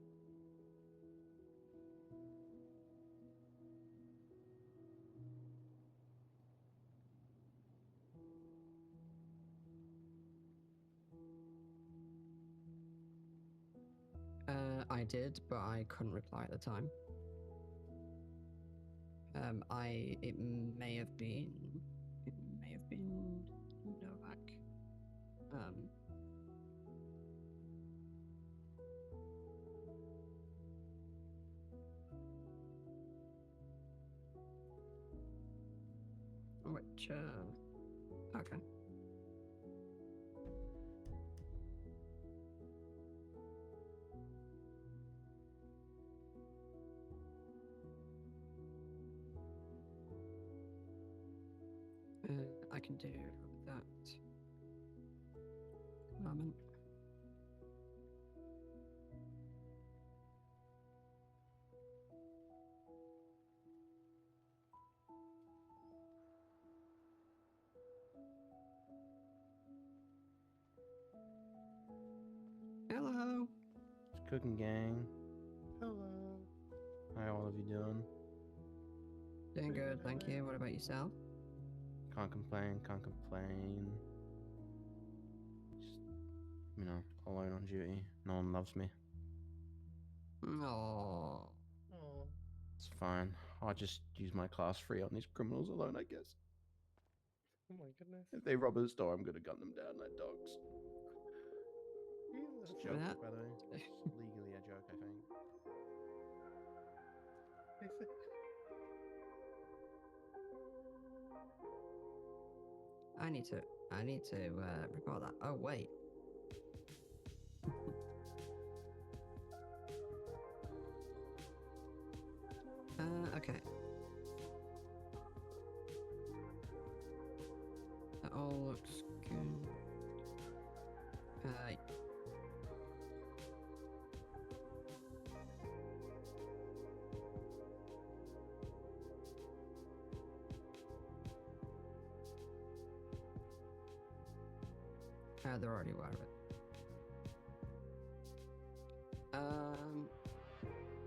I did, but I couldn't reply at the time. It may have been Novak. Which, okay. I can do that. Moment. Hello. It's cooking gang. Hello. How all of you doing? Doing good, thank you. What about yourself? Can't complain, can't complain. Just, alone on duty. No one loves me. Oh. Oh. It's fine. I'll just use my class 3 on these criminals alone, I guess. Oh my goodness. If they rob a store, I'm gonna gun them down like dogs. Jesus. It's a joke, That- by the way. It's legally a joke, I think. Is it? I need to report that. Oh wait. Okay. That all looks good. They're already aware of it.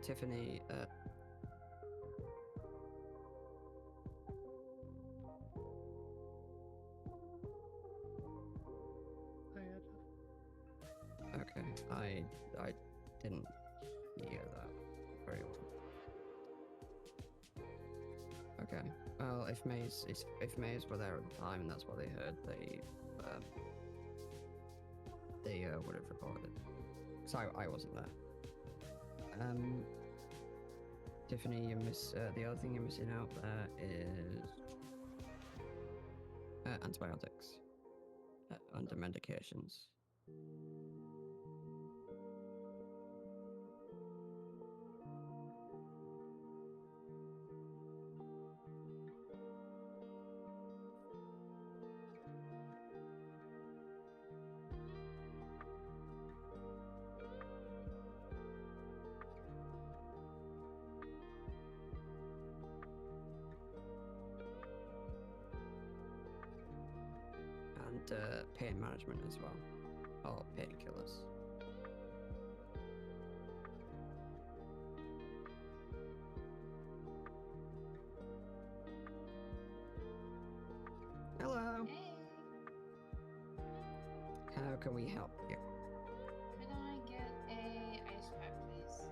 Tiffany, okay, I didn't hear that very well. Okay, well, if Maze were there at the time and that's what they heard, they would have reported. So I wasn't there. Tiffany, the other thing you're missing out there is antibiotics under medications. And pain management as well, or painkillers. Hello. Hey, How can we help you? could I get a ice pack, please?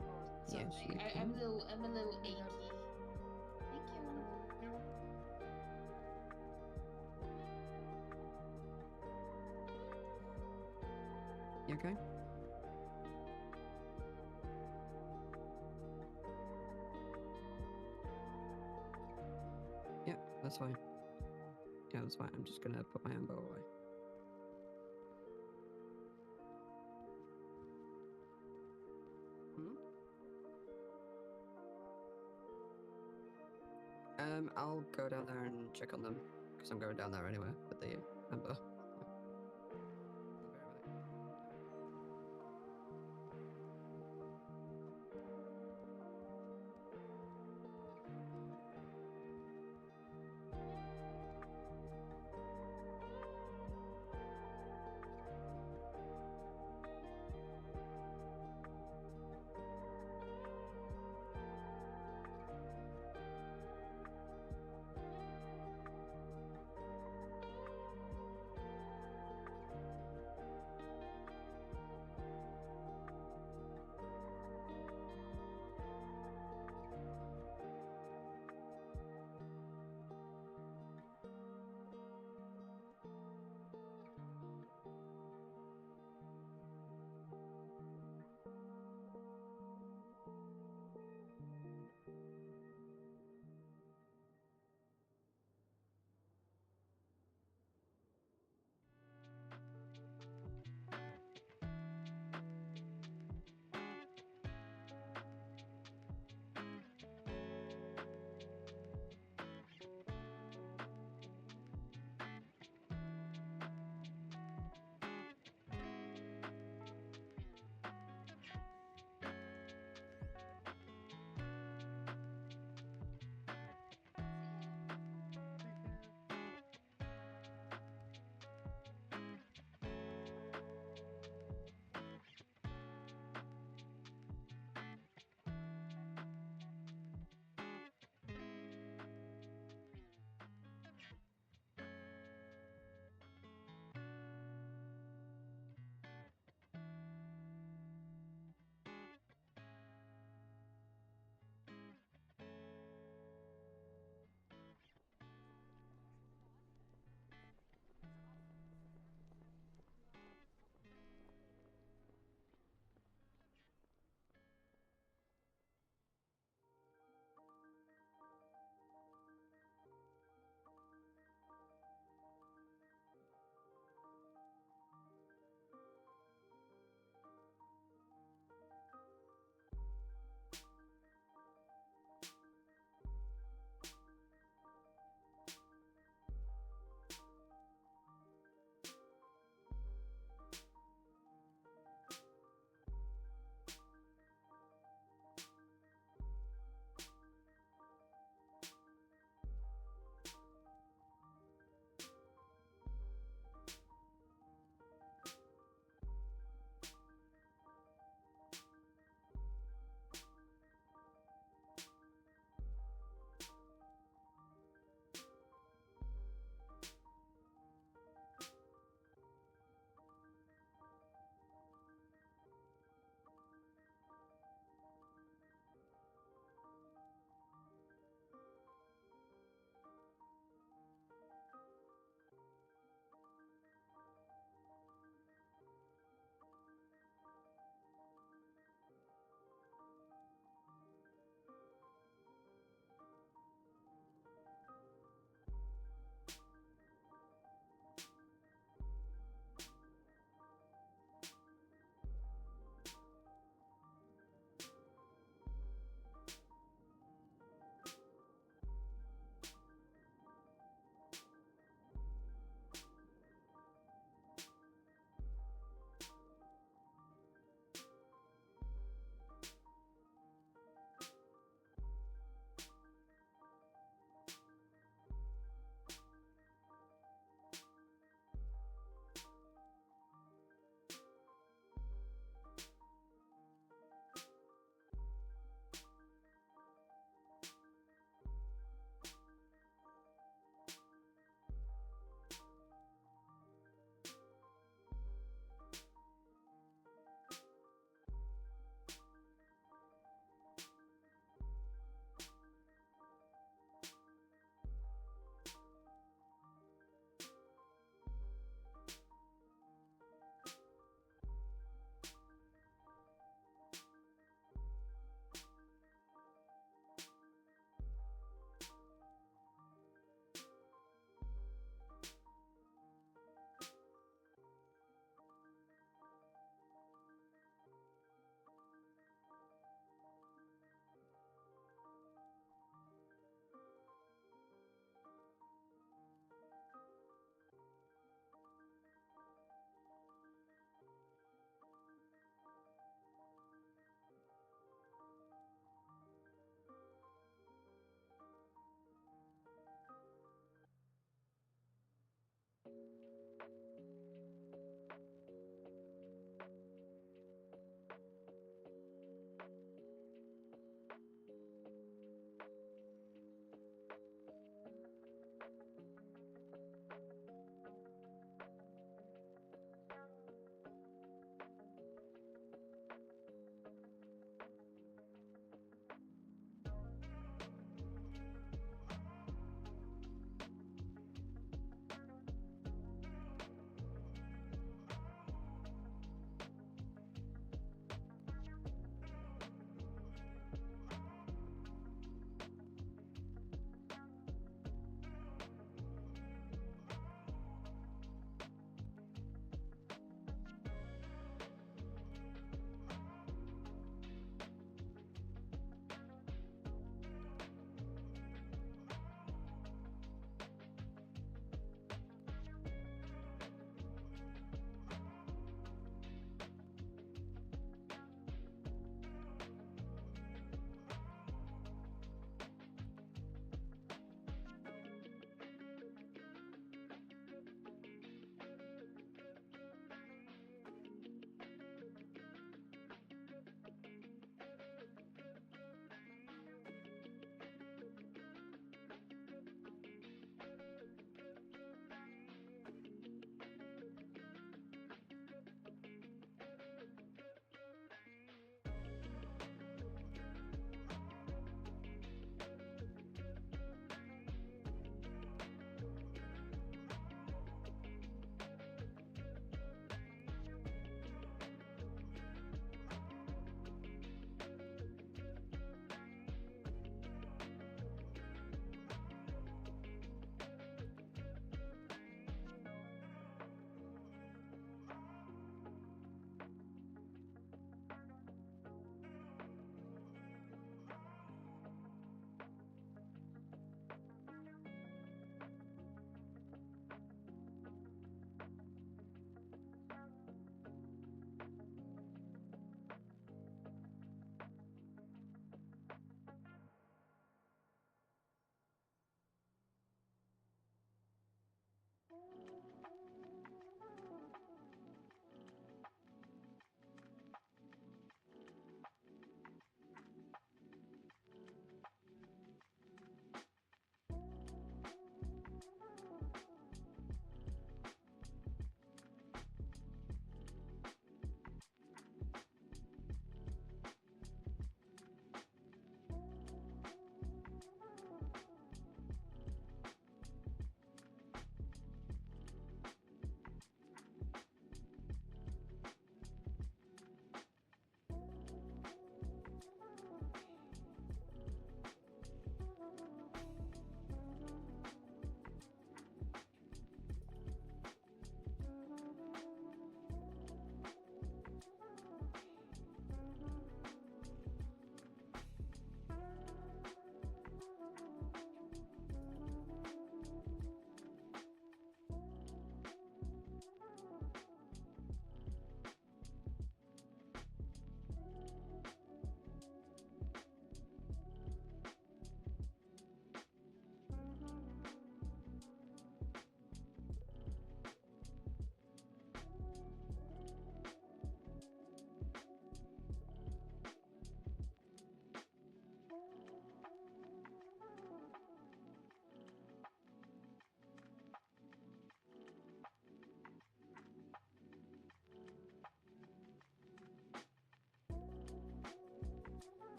Or Yes, something. you I'm can. a little achy. Thank you. You okay? Yeah, that's fine. Yeah, that's fine. I'm just gonna put my ambo away. I'll go down there and check on them because I'm going down there anyway with the ambo.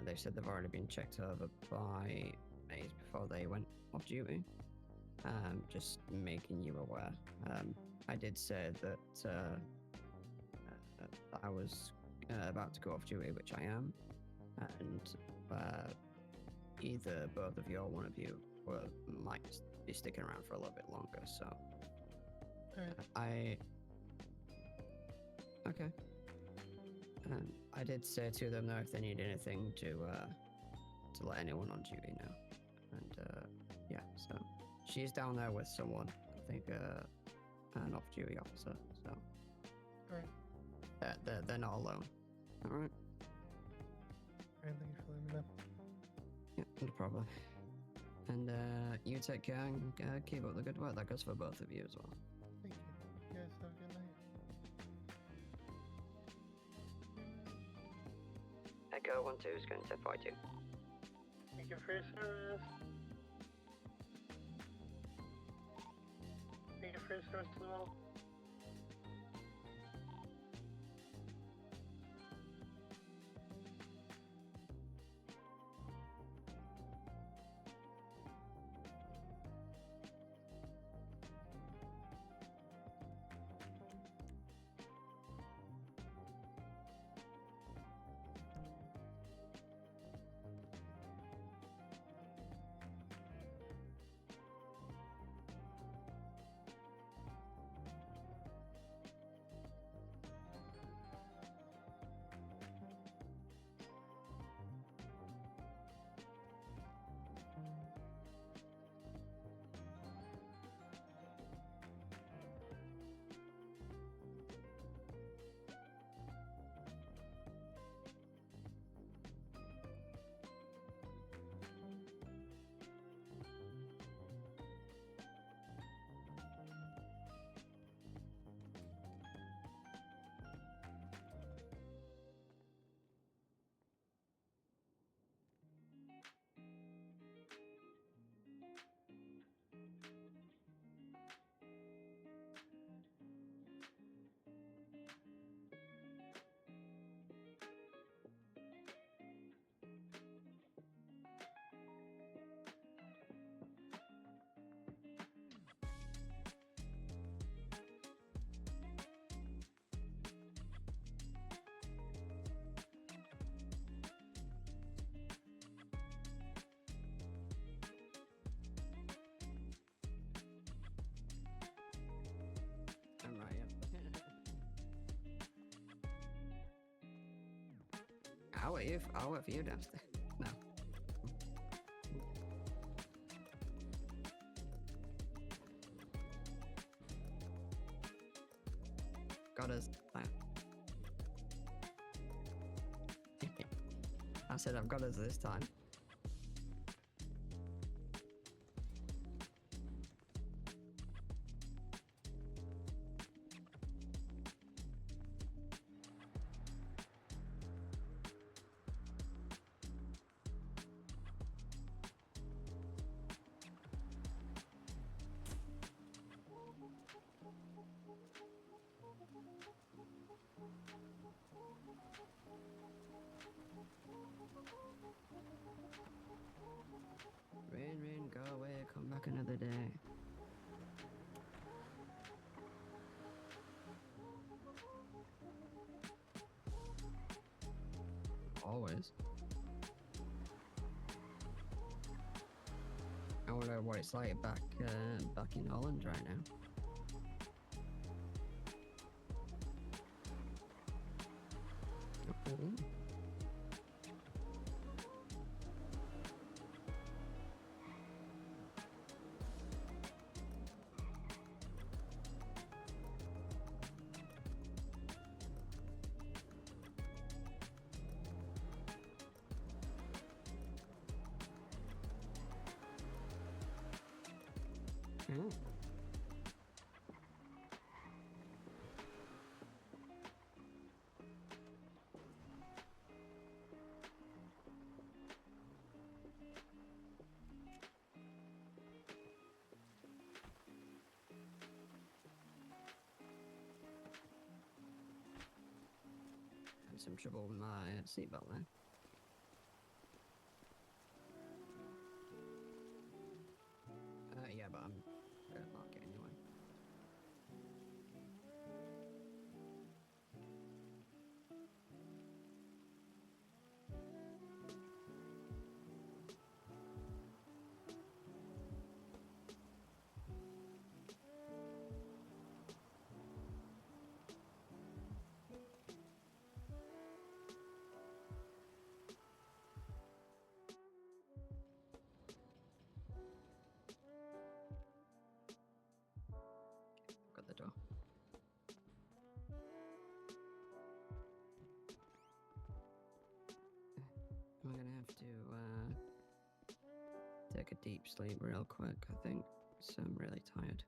They said they've already been checked over by mates before they went off duty. Just making you aware. I did say that I was about to go off duty, which I am, and either both of you or one of you might be sticking around for a little bit longer. So Alright. Okay. I did say to them though if they need anything to let anyone on duty know, and yeah. So she's down there with someone. I think an off-duty officer. So Alright. they're not alone. All right. Alright, thank you for letting me know. Yeah, no problem. And you take care and keep up the good work. That goes for both of you as well. Thank you. You guys have a good night. Echo 1-2 is going to fight you. Thank you for your service. Thank you for your service as well. I'm right, yeah. I'll wait for you downstairs. No. Got us. I said I've got us this time. Rain, go away, come back another day. Always. I wonder what it's like back in Holland right now. Mm-hmm. Mm. Had some trouble with my seatbelt there. Yeah, but I'm gonna lock it anyway. Got the door. I'm gonna have to take a deep sleep real quick, I think. So I'm really tired.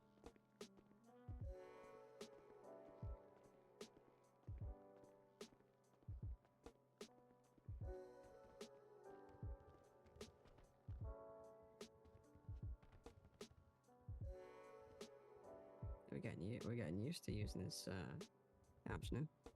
We're getting used to using this apps now.